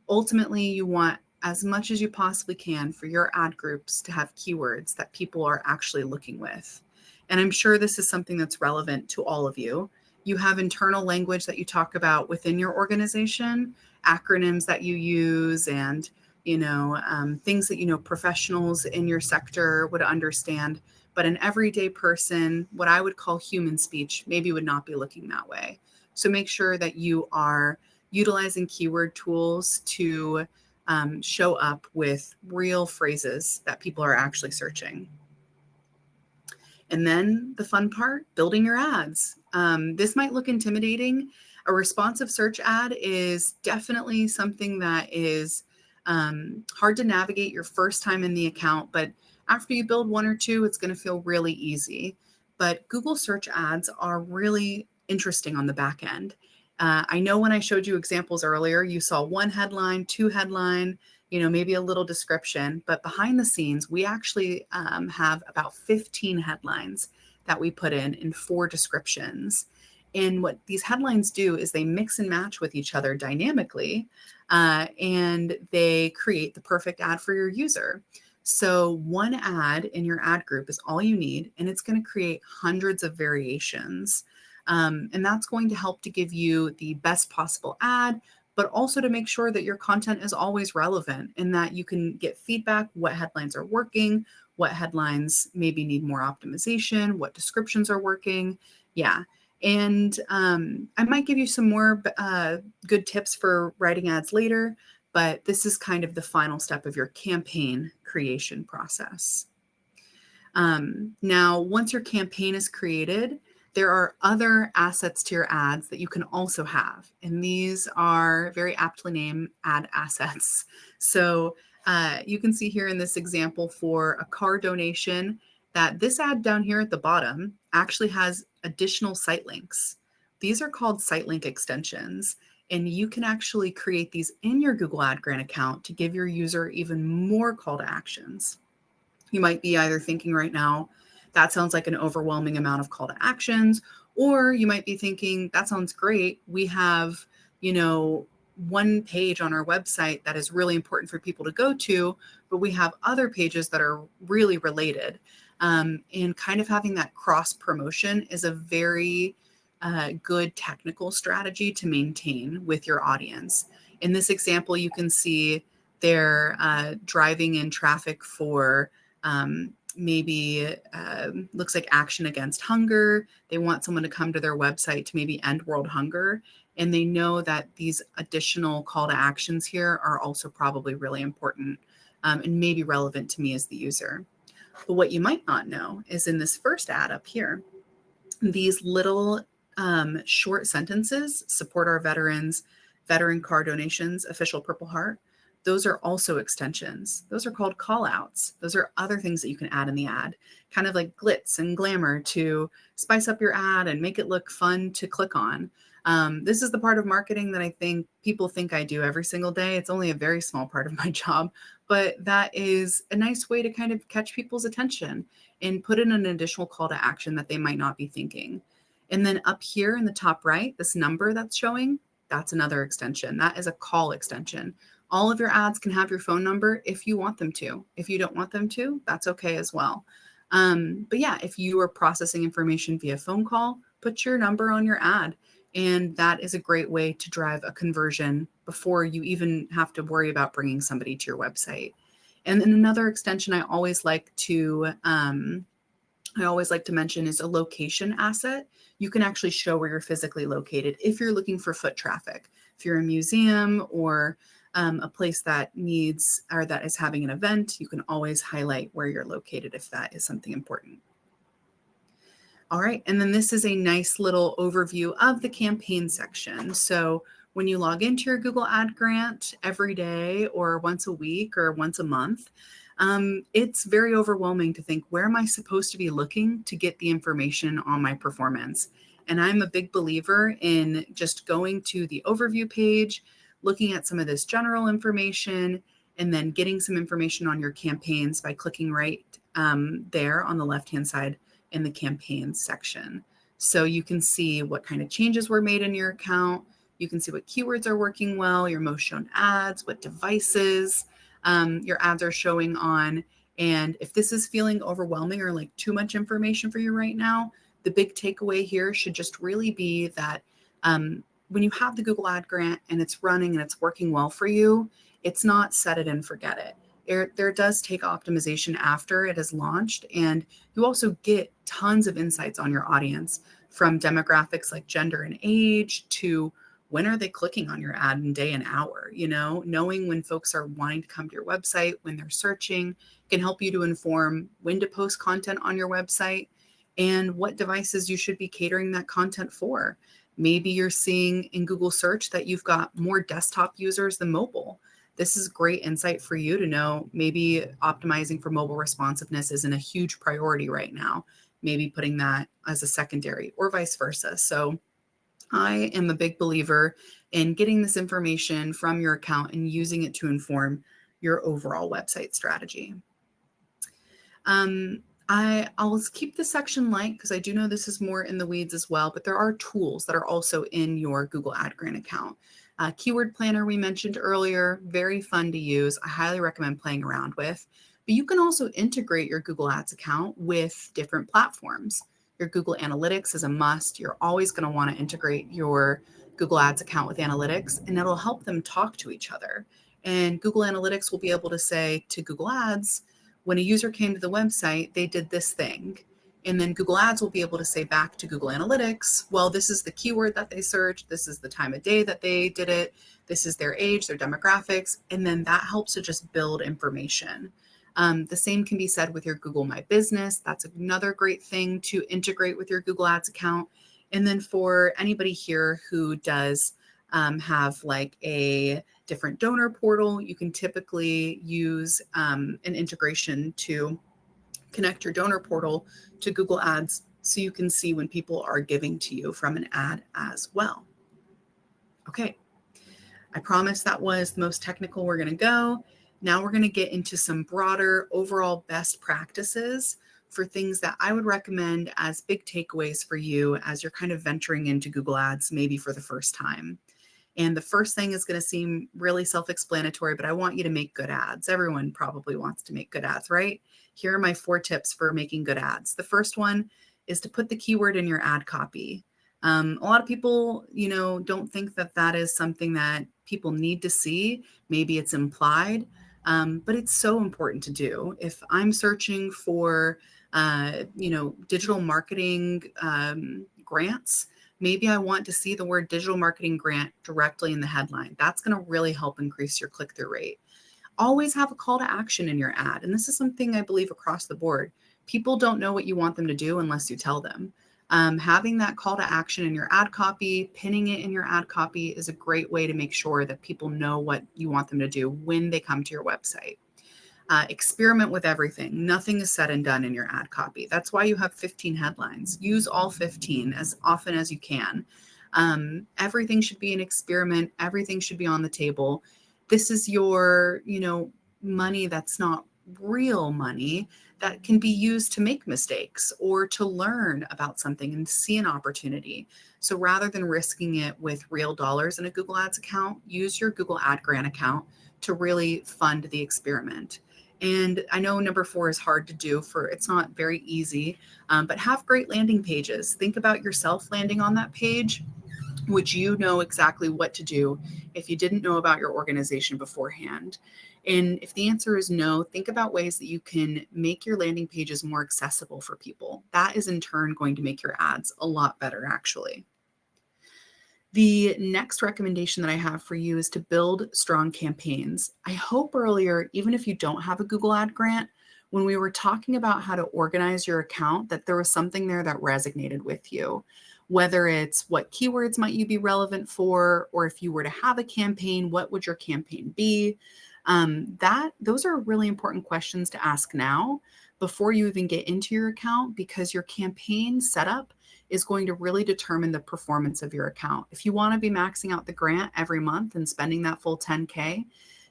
Ultimately, you want as much as you possibly can for your ad groups to have keywords that people are actually looking with. And I'm sure this is something that's relevant to all of you. You have internal language that you talk about within your organization, acronyms that you use, and things that professionals in your sector would understand. But an everyday person, what I would call human speech, maybe would not be looking that way. So make sure that you are utilizing keyword tools to show up with real phrases that people are actually searching. And then the fun part, building your ads. This might look intimidating. A responsive search ad is definitely something that is hard to navigate your first time in the account, but after you build one or two, it's going to feel really easy. But Google search ads are really interesting on the back end. I know when I showed you examples earlier, you saw one headline, two headline, maybe a little description, but behind the scenes, we actually have about 15 headlines that we put in 4 descriptions. And what these headlines do is they mix and match with each other dynamically, and they create the perfect ad for your user. So one ad in your ad group is all you need, and it's going to create hundreds of variations. And that's going to help to give you the best possible ad, but also to make sure that your content is always relevant and that you can get feedback, what headlines are working, what headlines maybe need more optimization, what descriptions are working. Yeah. And I might give you some more good tips for writing ads later, but this is kind of the final step of your campaign creation process. Now, once your campaign is created, there are other assets to your ads that you can also have. And these are very aptly named ad assets. So you can see here in this example for a car donation that this ad down here at the bottom actually has additional site links. These are called site link extensions. And you can actually create these in your Google Ad Grant account to give your user even more call to actions. You might be either thinking right now, that sounds like an overwhelming amount of call to actions, or you might be thinking, that sounds great. We have, one page on our website that is really important for people to go to, but we have other pages that are really related. And kind of having that cross promotion is a very good technical strategy to maintain with your audience. In this example, you can see they're driving in traffic for maybe looks like action against hunger. They want someone to come to their website to maybe end world hunger. And they know that these additional call to actions here are also probably really important and maybe relevant to me as the user. But what you might not know is in this first ad up here, these little short sentences, support our veterans, veteran car donations, official Purple Heart. Those are also extensions. Those are called call outs. Those are other things that you can add in the ad, kind of like glitz and glamour to spice up your ad and make it look fun to click on. This is the part of marketing that I think people think I do every single day. It's only a very small part of my job, but that is a nice way to kind of catch people's attention and put in an additional call to action that they might not be thinking. And then up here in the top right, this number that's showing, that's another extension. That is a call extension. All of your ads can have your phone number if you want them to. If you don't want them to, that's okay as well. But yeah, if you are processing information via phone call, put your number on your ad. And that is a great way to drive a conversion before you even have to worry about bringing somebody to your website. And then another extension I always like to mention is a location asset. You can actually show where you're physically located if you're looking for foot traffic. If you're a museum or a place that needs or that is having an event, you can always highlight where you're located if that is something important. All right, and then this is a nice little overview of the campaign section. So when you log into your Google Ad Grant every day or once a week or once a month, it's very overwhelming to think, where am I supposed to be looking to get the information on my performance? And I'm a big believer in just going to the overview page, looking at some of this general information, and then getting some information on your campaigns by clicking right there on the left-hand side in the campaigns section. So you can see what kind of changes were made in your account. You can see what keywords are working well, your most shown ads, what devices your ads are showing on. And if this is feeling overwhelming or like too much information for you right now, the big takeaway here should just really be that when you have the Google Ad Grant and it's running and it's working well for you, it's not set it and forget it. There does take optimization after it is launched, and you also get tons of insights on your audience, from demographics like gender and age to when are they clicking on your ad in day and hour. Knowing when folks are wanting to come to your website, when they're searching, can help you to inform when to post content on your website and what devices you should be catering that content for. Maybe you're seeing in Google search that you've got more desktop users than mobile. This is great insight for you to know. Maybe optimizing for mobile responsiveness isn't a huge priority right now. Maybe putting that as a secondary or vice versa. So I am a big believer in getting this information from your account and using it to inform your overall website strategy. I'll keep this section light because I do know this is more in the weeds as well, but there are tools that are also in your Google Ad Grant account. Keyword Planner we mentioned earlier, very fun to use. I highly recommend playing around with. But you can also integrate your Google Ads account with different platforms. Your Google Analytics is a must. You're always going to want to integrate your Google Ads account with Analytics, and it'll help them talk to each other. And Google Analytics will be able to say to Google Ads, when a user came to the website, they did this thing. And then Google Ads will be able to say back to Google Analytics, well, this is the keyword that they searched. This is the time of day that they did it. This is their age, their demographics. And then that helps to just build information. The same can be said with your Google My Business. That's another great thing to integrate with your Google Ads account. And then for anybody here who does have like a different donor portal, you can typically use an integration to connect your donor portal to Google Ads so you can see when people are giving to you from an ad as well. Okay, I promise that was the most technical we're going to go. Now we're going to get into some broader overall best practices for things that I would recommend as big takeaways for you as you're kind of venturing into Google Ads, maybe for the first time. And the first thing is going to seem really self-explanatory, but I want you to make good ads. Everyone probably wants to make good ads, right? Here are my 4 tips for making good ads. The first one is to put the keyword in your ad copy. A lot of people, don't think that that is something that people need to see. Maybe it's implied, but it's so important to do. If I'm searching for, digital marketing grants, maybe I want to see the word digital marketing grant directly in the headline. That's going to really help increase your click-through rate. Always have a call to action in your ad. And this is something I believe across the board. People don't know what you want them to do unless you tell them. Having that call to action in your ad copy, pinning it in your ad copy is a great way to make sure that people know what you want them to do when they come to your website. Experiment with everything. Nothing is said and done in your ad copy. That's why you have 15 headlines. Use all 15 as often as you can. Everything should be an experiment. Everything should be on the table. This is your, money that's not real money that can be used to make mistakes or to learn about something and see an opportunity. So rather than risking it with real dollars in a Google Ads account, use your Google Ad Grant account to really fund the experiment. And I know number 4 is hard to do, it's not very easy, but have great landing pages. Think about yourself landing on that page. Would you know exactly what to do if you didn't know about your organization beforehand? And if the answer is no, think about ways that you can make your landing pages more accessible for people. That is in turn going to make your ads a lot better, actually. The next recommendation that I have for you is to build strong campaigns. I hope earlier, even if you don't have a Google Ad Grant, when we were talking about how to organize your account, that there was something there that resonated with you. Whether it's what keywords might you be relevant for, or if you were to have a campaign, what would your campaign be? Those are really important questions to ask now before you even get into your account, because your campaign setup is going to really determine the performance of your account. If you want to be maxing out the grant every month and spending that full 10K,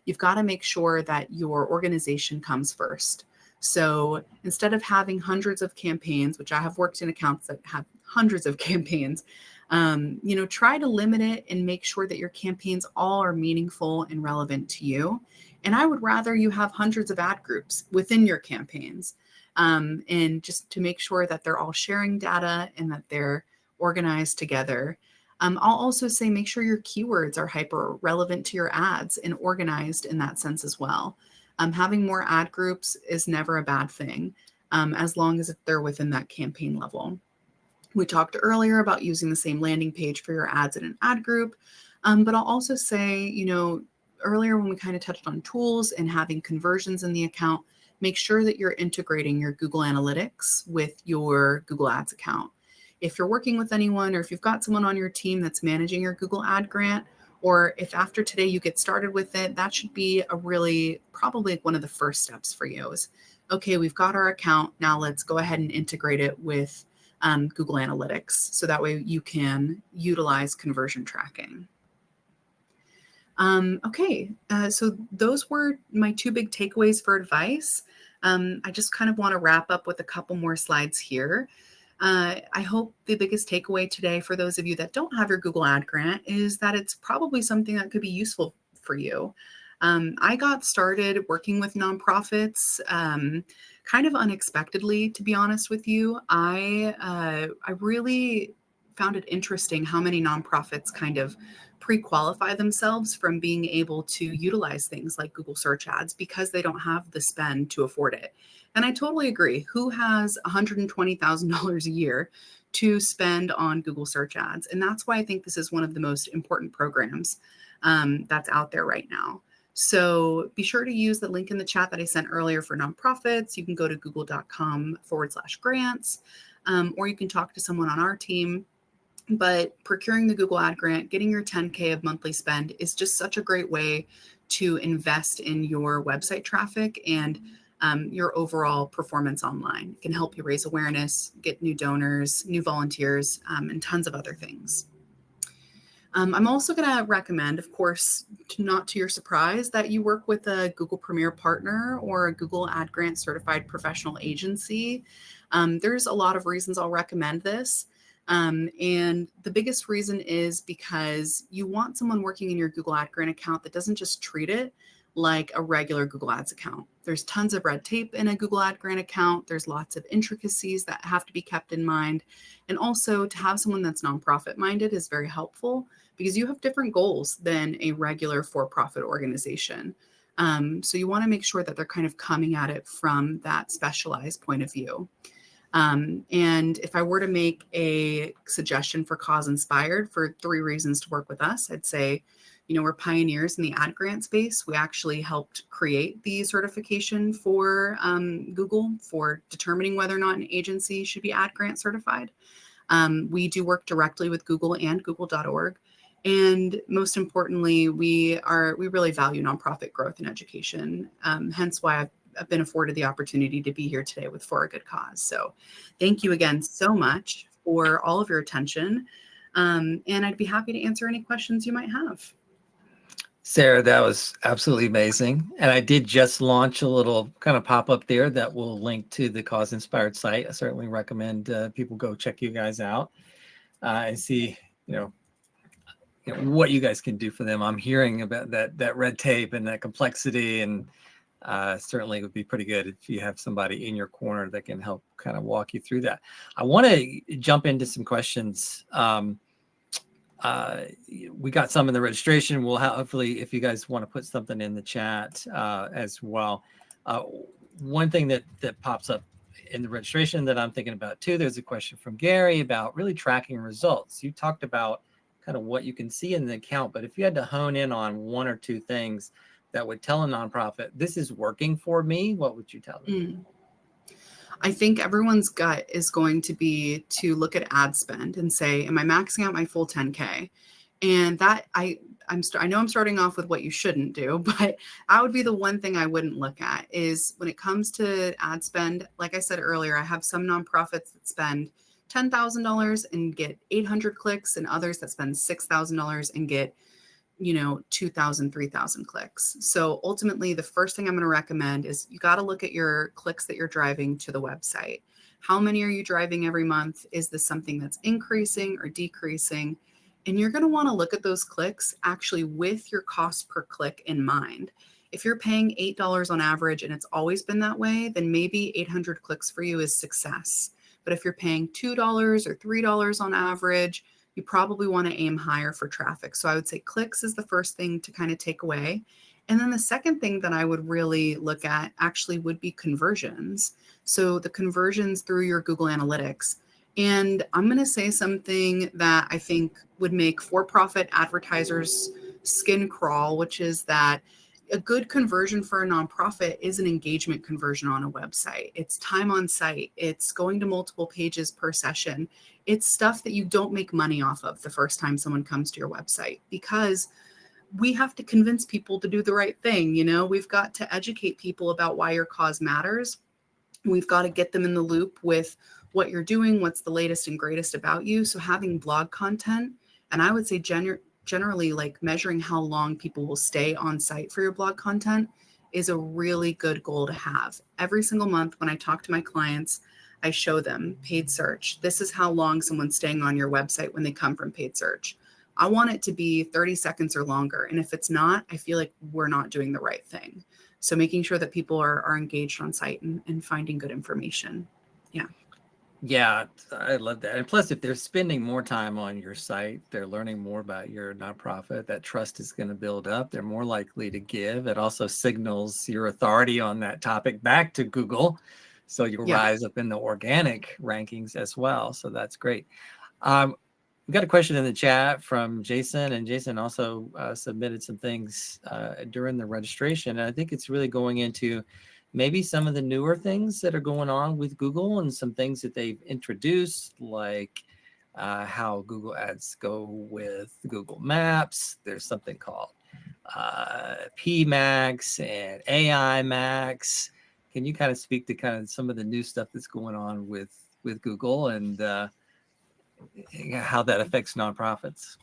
you've got to make sure that your organization comes first. So instead of having hundreds of campaigns, which I have worked in accounts that have hundreds of campaigns, try to limit it and make sure that your campaigns all are meaningful and relevant to you. And I would rather you have hundreds of ad groups within your campaigns, and just to make sure that they're all sharing data and that they're organized together. I'll also say make sure your keywords are hyper relevant to your ads and organized in that sense as well. Having more ad groups is never a bad thing, as long as they're within that campaign level. We talked earlier about using the same landing page for your ads in an ad group, but I'll also say, earlier when we kind of touched on tools and having conversions in the account, make sure that you're integrating your Google Analytics with your Google Ads account. If you're working with anyone, or if you've got someone on your team that's managing your Google Ad Grant, or if after today you get started with it, that should be probably one of the first steps for you is, okay, we've got our account. Now let's go ahead and integrate it with Google Analytics. So that way you can utilize conversion tracking. So those were my 2 big takeaways for advice. I just kind of want to wrap up with a couple more slides here. I hope the biggest takeaway today for those of you that don't have your Google Ad Grant is that it's probably something that could be useful for you. I got started working with nonprofits kind of unexpectedly, to be honest with you. I really found it interesting how many nonprofits kind of pre-qualify themselves from being able to utilize things like Google search ads because they don't have the spend to afford it. And I totally agree. Who has $120,000 a year to spend on Google search ads? And that's why I think this is one of the most important programs that's out there right now. So be sure to use the link in the chat that I sent earlier for nonprofits. You can go to google.com/grants, or you can talk to someone on our team. But procuring the Google Ad Grant, getting your 10K of monthly spend is just such a great way to invest in your website traffic and your overall performance online. It can help you raise awareness, get new donors, new volunteers, and tons of other things. I'm also going to recommend, of course, not to your surprise, that you work with a Google Premier partner or a Google Ad Grant certified professional agency. There's a lot of reasons I'll recommend this. And the biggest reason is because you want someone working in your Google Ad Grant account that doesn't just treat it like a regular Google Ads account. There's tons of red tape in a Google Ad Grant account. There's lots of intricacies that have to be kept in mind. And also to have someone that's nonprofit minded is very helpful because you have different goals than a regular for-profit organization. So you want to make sure that they're kind of coming at it from that specialized point of view. And if I were to make a suggestion for Cause Inspired for 3 reasons to work with us, I'd say, we're pioneers in the ad grant space. We actually helped create the certification for Google for determining whether or not an agency should be ad grant certified. We do work directly with Google and google.org. And most importantly, we really value nonprofit growth and education, hence why I've been afforded the opportunity to be here today with For a Good Cause. So thank you again so much for all of your attention. And I'd be happy to answer any questions you might have. Sarah, that was absolutely amazing. And I did just launch a little kind of pop up there that will link to the Cause Inspired site. I certainly recommend people go check you guys out and see, you know, what you guys can do for them. I'm hearing about that red tape and that complexity, and certainly it would be pretty good if you have somebody in your corner that can help kind of walk you through that. I want to jump into some questions. We got some in the registration. We'll hopefully, if you guys want to put something in the chat as well. One thing that pops up in the registration that I'm thinking about too, there's a question from Gary about really tracking results. You talked about kind of what you can see in the account, but if you had to hone in on one or two things that would tell a nonprofit, this is working for me, what would you tell them? I think everyone's gut is going to be to look at ad spend and say, am I maxing out my full 10K? And that I know I'm starting off with what you shouldn't do, but that would be the one thing I wouldn't look at is when it comes to ad spend. Like I said earlier, I have some nonprofits that spend $10,000 and get 800 clicks, and others that spend $6,000 and get 2,000, 3,000 clicks. So ultimately, the first thing I'm going to recommend is you got to look at your clicks that you're driving to the website. How many are you driving every month? Is this something that's increasing or decreasing? And you're going to want to look at those clicks actually with your cost per click in mind. If you're paying $8 on average and it's always been that way, then maybe 800 clicks for you is success. But if you're paying $2 or $3 on average, you probably want to aim higher for traffic. So I would say clicks is the first thing to kind of take away. And then the second thing that I would really look at actually would be conversions. So the conversions through your Google Analytics. And I'm going to say something that I think would make for-profit advertisers skin crawl, which is that a good conversion for a nonprofit is an engagement conversion on a website. It's time on site. It's going to multiple pages per session. It's stuff that you don't make money off of the first time someone comes to your website, because we have to convince people to do the right thing. We've got to educate people about why your cause matters. We've got to get them in the loop with what you're doing, what's the latest and greatest about you. So having blog content, and I would say generally like measuring how long people will stay on site for your blog content, is a really good goal to have. Every single month when I talk to my clients, I show them paid search. This is how long someone's staying on your website when they come from paid search. I want it to be 30 seconds or longer. And if it's not, I feel like we're not doing the right thing. So making sure that people are engaged on site and finding good information. Yeah. Yeah, I love that. And plus, if they're spending more time on your site, they're learning more about your nonprofit, that trust is going to build up. They're more likely to give. It also signals your authority on that topic back to Google. So you'll rise up in the organic rankings as well. So that's great. We got a question in the chat from Jason, and Jason also submitted some things during the registration. And I think it's really going into maybe some of the newer things that are going on with Google and some things that they've introduced, like how Google Ads go with Google Maps. There's something called PMAX and AI Max. Can you kind of speak to kind of some of the new stuff that's going on with Google and how that affects nonprofits?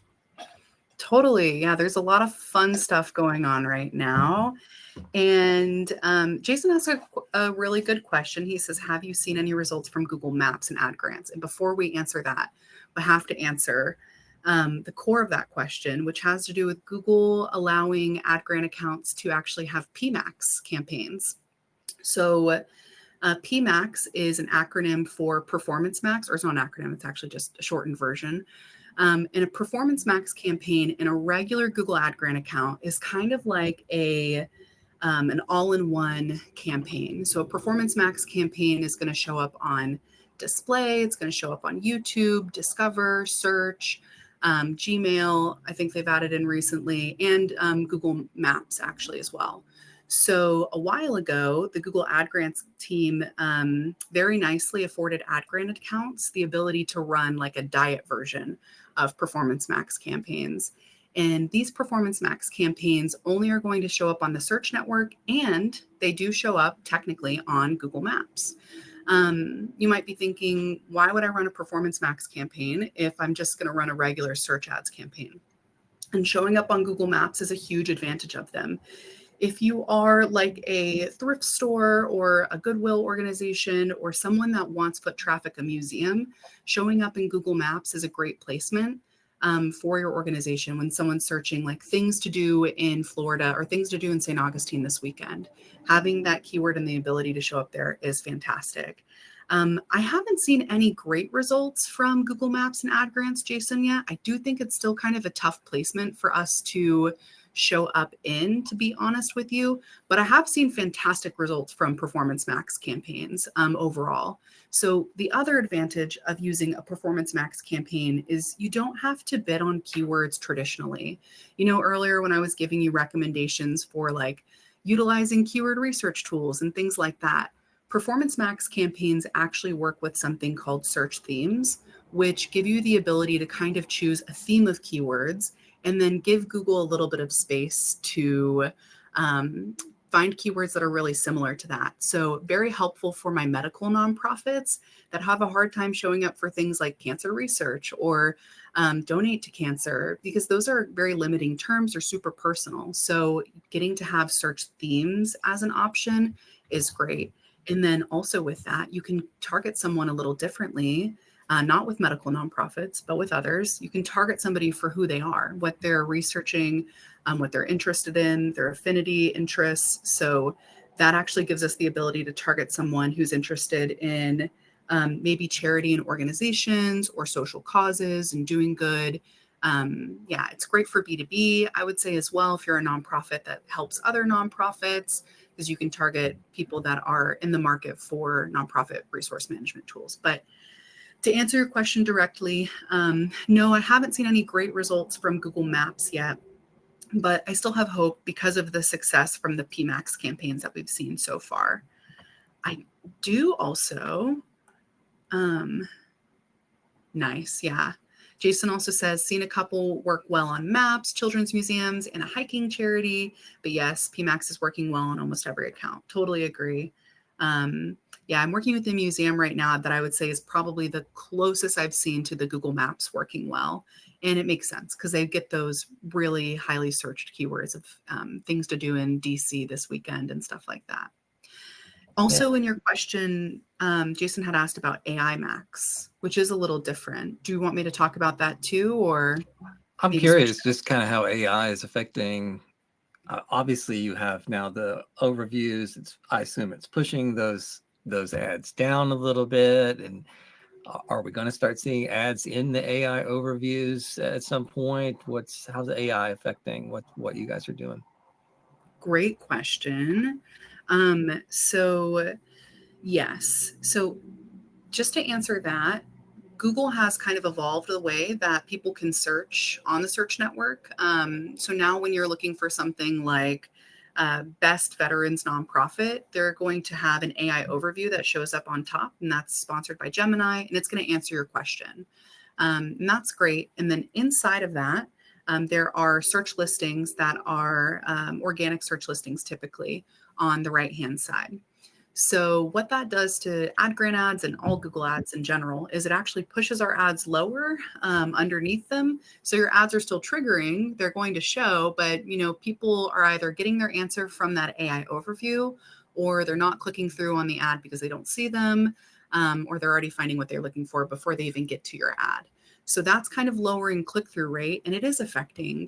Totally. Yeah, there's a lot of fun stuff going on right now. And Jason asked a really good question. He says, have you seen any results from Google Maps and ad grants? And before we answer that, we have to answer the core of that question, which has to do with Google allowing ad grant accounts to actually have PMAX campaigns. So PMAX is an acronym for Performance Max, or it's not an acronym, it's actually just a shortened version. And a Performance Max campaign in a regular Google ad grant account is kind of like an all-in-one campaign. So a Performance Max campaign is going to show up on display. It's going to show up on YouTube, Discover, Search, Gmail. I think they've added in recently, and Google Maps actually as well. So a while ago, the Google Ad Grants team very nicely afforded ad grant accounts the ability to run like a diet version of Performance Max campaigns. And these Performance Max campaigns only are going to show up on the search network, and they do show up technically on Google Maps. You might be thinking, why would I run a Performance Max campaign if I'm just going to run a regular search ads campaign? And showing up on Google Maps is a huge advantage of them. If you are like a thrift store or a Goodwill organization or someone that wants foot traffic, a museum, showing up in Google Maps is a great placement for your organization when someone's searching like things to do in Florida or things to do in St. Augustine this weekend. Having that keyword and the ability to show up there is fantastic. I haven't seen any great results from Google Maps and ad grants, Jason, yet. I do think it's still kind of a tough placement for us to show up in, to be honest with you. But I have seen fantastic results from Performance Max campaigns overall. So the other advantage of using a Performance Max campaign is you don't have to bid on keywords traditionally. You know, earlier when I was giving you recommendations for like utilizing keyword research tools and things like that, Performance Max campaigns actually work with something called search themes, which give you the ability to kind of choose a theme of keywords and then give Google a little bit of space to find keywords that are really similar to that. So very helpful for my medical nonprofits that have a hard time showing up for things like cancer research or donate to cancer, because those are very limiting terms or super personal. So getting to have search themes as an option is great. And then also with that, you can target someone a little differently, not with medical nonprofits, but with others. You can target somebody for who they are, what they're researching, what they're interested in, their affinity interests. So that actually gives us the ability to target someone who's interested in maybe charity and organizations or social causes and doing good. Yeah, it's great for B2B, I would say as well, if you're a nonprofit that helps other nonprofits, because you can target people that are in the market for nonprofit resource management tools. But to answer your question directly, no, I haven't seen any great results from Google Maps yet, but I still have hope because of the success from the PMAX campaigns that we've seen so far. I do also, nice, yeah. Jason also says, seen a couple work well on maps, children's museums, and a hiking charity. But yes, PMAX is working well on almost every account. Totally agree. Yeah, I'm working with a museum right now that I would say is probably the closest I've seen to the Google Maps working well. And it makes sense because they get those really highly searched keywords of things to do in DC this weekend and stuff like that. Also, in your question, Jason had asked about AI Max, which is a little different. Do you want me to talk about that too, or I'm maybe switch curious just kind of how AI is affecting. Obviously, you have now the overviews. I assume it's pushing those ads down a little bit. And are we going to start seeing ads in the AI overviews at some point? How's the AI affecting what you guys are doing? Great question. So yes. So just to answer that, Google has kind of evolved the way that people can search on the search network. So now when you're looking for something like best veterans nonprofit, they're going to have an AI overview that shows up on top, and that's sponsored by Gemini, and it's going to answer your question. And that's great. And then inside of that, there are search listings that are organic search listings typically on the right-hand side. So what that does to ad grant ads and all Google ads in general is it actually pushes our ads lower underneath them. So your ads are still triggering, they're going to show, but people are either getting their answer from that AI overview, or they're not clicking through on the ad because they don't see them, or they're already finding what they're looking for before they even get to your ad. So that's kind of lowering click-through rate, and it is affecting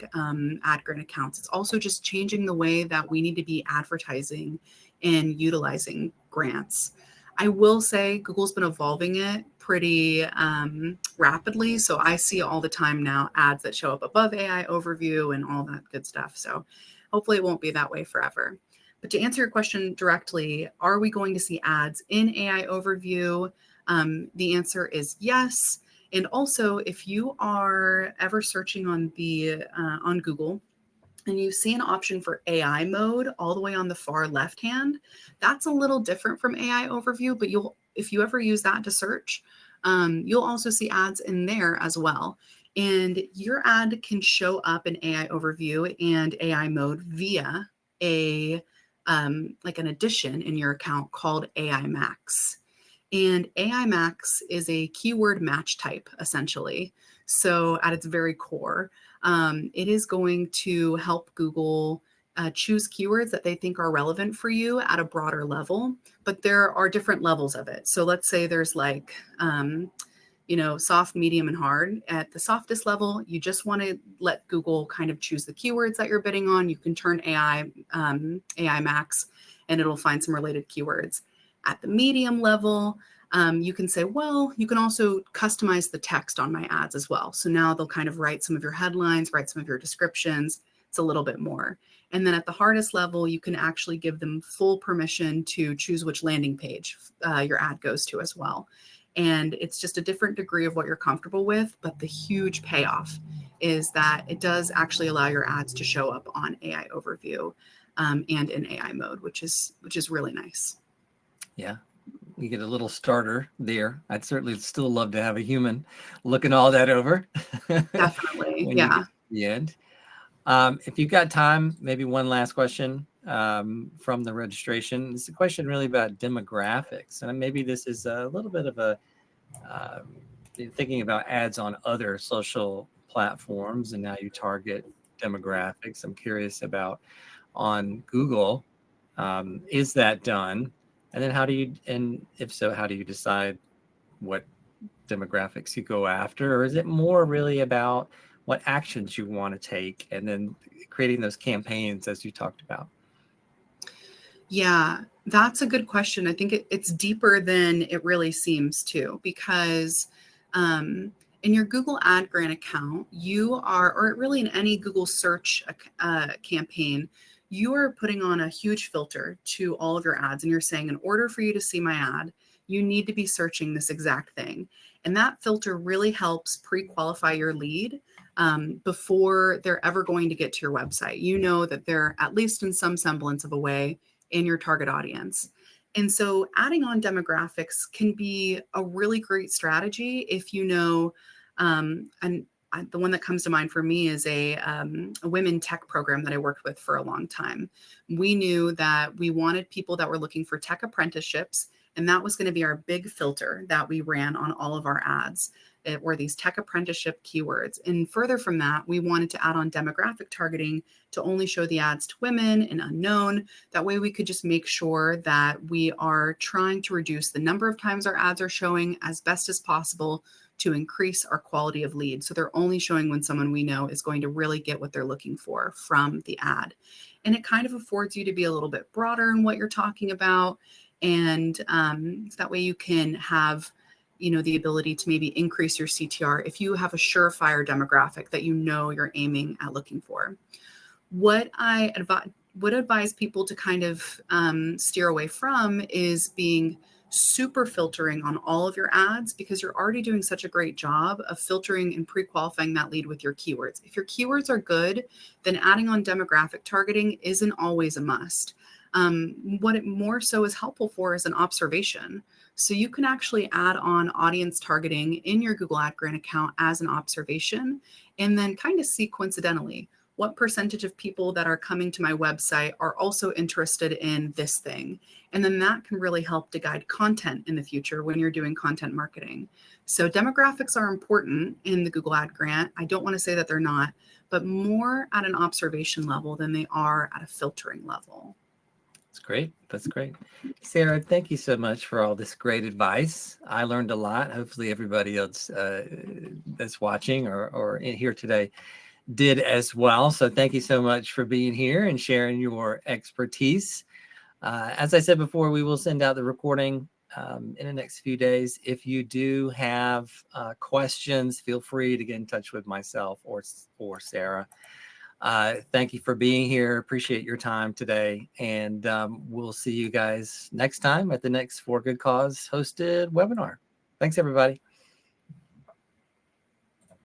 ad grant accounts. It's also just changing the way that we need to be advertising and utilizing grants. I will say Google's been evolving it pretty rapidly. So I see all the time now ads that show up above AI overview and all that good stuff. So hopefully it won't be that way forever. But to answer your question directly, are we going to see ads in AI overview? The answer is yes. And also, if you are ever searching on Google, and you see an option for AI mode all the way on the far left hand, that's a little different from AI overview, but if you ever use that to search, you'll also see ads in there as well. And your ad can show up in AI overview and AI mode via like an addition in your account called AI Max. And AI Max is a keyword match type, essentially. So at its very core, it is going to help Google choose keywords that they think are relevant for you at a broader level, but there are different levels of it. So let's say there's like, soft, medium, and hard. At the softest level, you just want to let Google kind of choose the keywords that you're bidding on. You can turn AI Max, and it'll find some related keywords. At the medium level, you can say, well, you can also customize the text on my ads as well. So now they'll kind of write some of your headlines, write some of your descriptions. It's a little bit more. And then at the hardest level, you can actually give them full permission to choose which landing page your ad goes to as well. And it's just a different degree of what you're comfortable with. But the huge payoff is that it does actually allow your ads to show up on AI Overview and in AI mode, which is really nice. Yeah. You get a little starter there. I'd certainly still love to have a human looking all that over. Definitely. When you Yeah. get to the end. If you've got time, maybe one last question from the registration. It's a question really about demographics. And maybe this is a little bit of a thinking about ads on other social platforms, and now you target demographics. I'm curious about on Google, is that done? And then and if so, how do you decide what demographics you go after? Or is it more really about what actions you want to take and then creating those campaigns as you talked about? Yeah, that's a good question. I think it's deeper than it really seems to, because in your Google Ad Grant account, you are, or really in any Google search campaign, you are putting on a huge filter to all of your ads. And you're saying, in order for you to see my ad, you need to be searching this exact thing. And that filter really helps pre-qualify your lead before they're ever going to get to your website. You know that they're at least in some semblance of a way in your target audience. And so adding on demographics can be a really great strategy if you know, the one that comes to mind for me is a women tech program that I worked with for a long time. We knew that we wanted people that were looking for tech apprenticeships, and that was going to be our big filter that we ran on all of our ads. It were these tech apprenticeship keywords. And further from that, we wanted to add on demographic targeting to only show the ads to women and unknown. That way we could just make sure that we are trying to reduce the number of times our ads are showing as best as possible to increase our quality of lead. So they're only showing when someone we know is going to really get what they're looking for from the ad. And it kind of affords you to be a little bit broader in what you're talking about. And so that way you can have the ability to maybe increase your CTR if you have a surefire demographic that you're aiming at looking for. What I would advise people to kind of steer away from is being super filtering on all of your ads, because you're already doing such a great job of filtering and pre-qualifying that lead with your keywords. If your keywords are good, then adding on demographic targeting isn't always a must. What it more so is helpful for is an observation. So you can actually add on audience targeting in your Google Ad Grant account as an observation, and then kind of see coincidentally what percentage of people that are coming to my website are also interested in this thing. And then that can really help to guide content in the future when you're doing content marketing. So demographics are important in the Google Ad Grant. I don't want to say that they're not, but more at an observation level than they are at a filtering level. That's great. That's great. Sarah, thank you so much for all this great advice. I learned a lot. Hopefully everybody else that's watching or in here today did as well. So thank you so much for being here and sharing your expertise. As I said before, we will send out the recording in the next few days. If you do have questions, feel free to get in touch with myself or Sarah. Thank you for being here. Appreciate your time today. And we'll see you guys next time at the next For Good Cause hosted webinar. Thanks, everybody.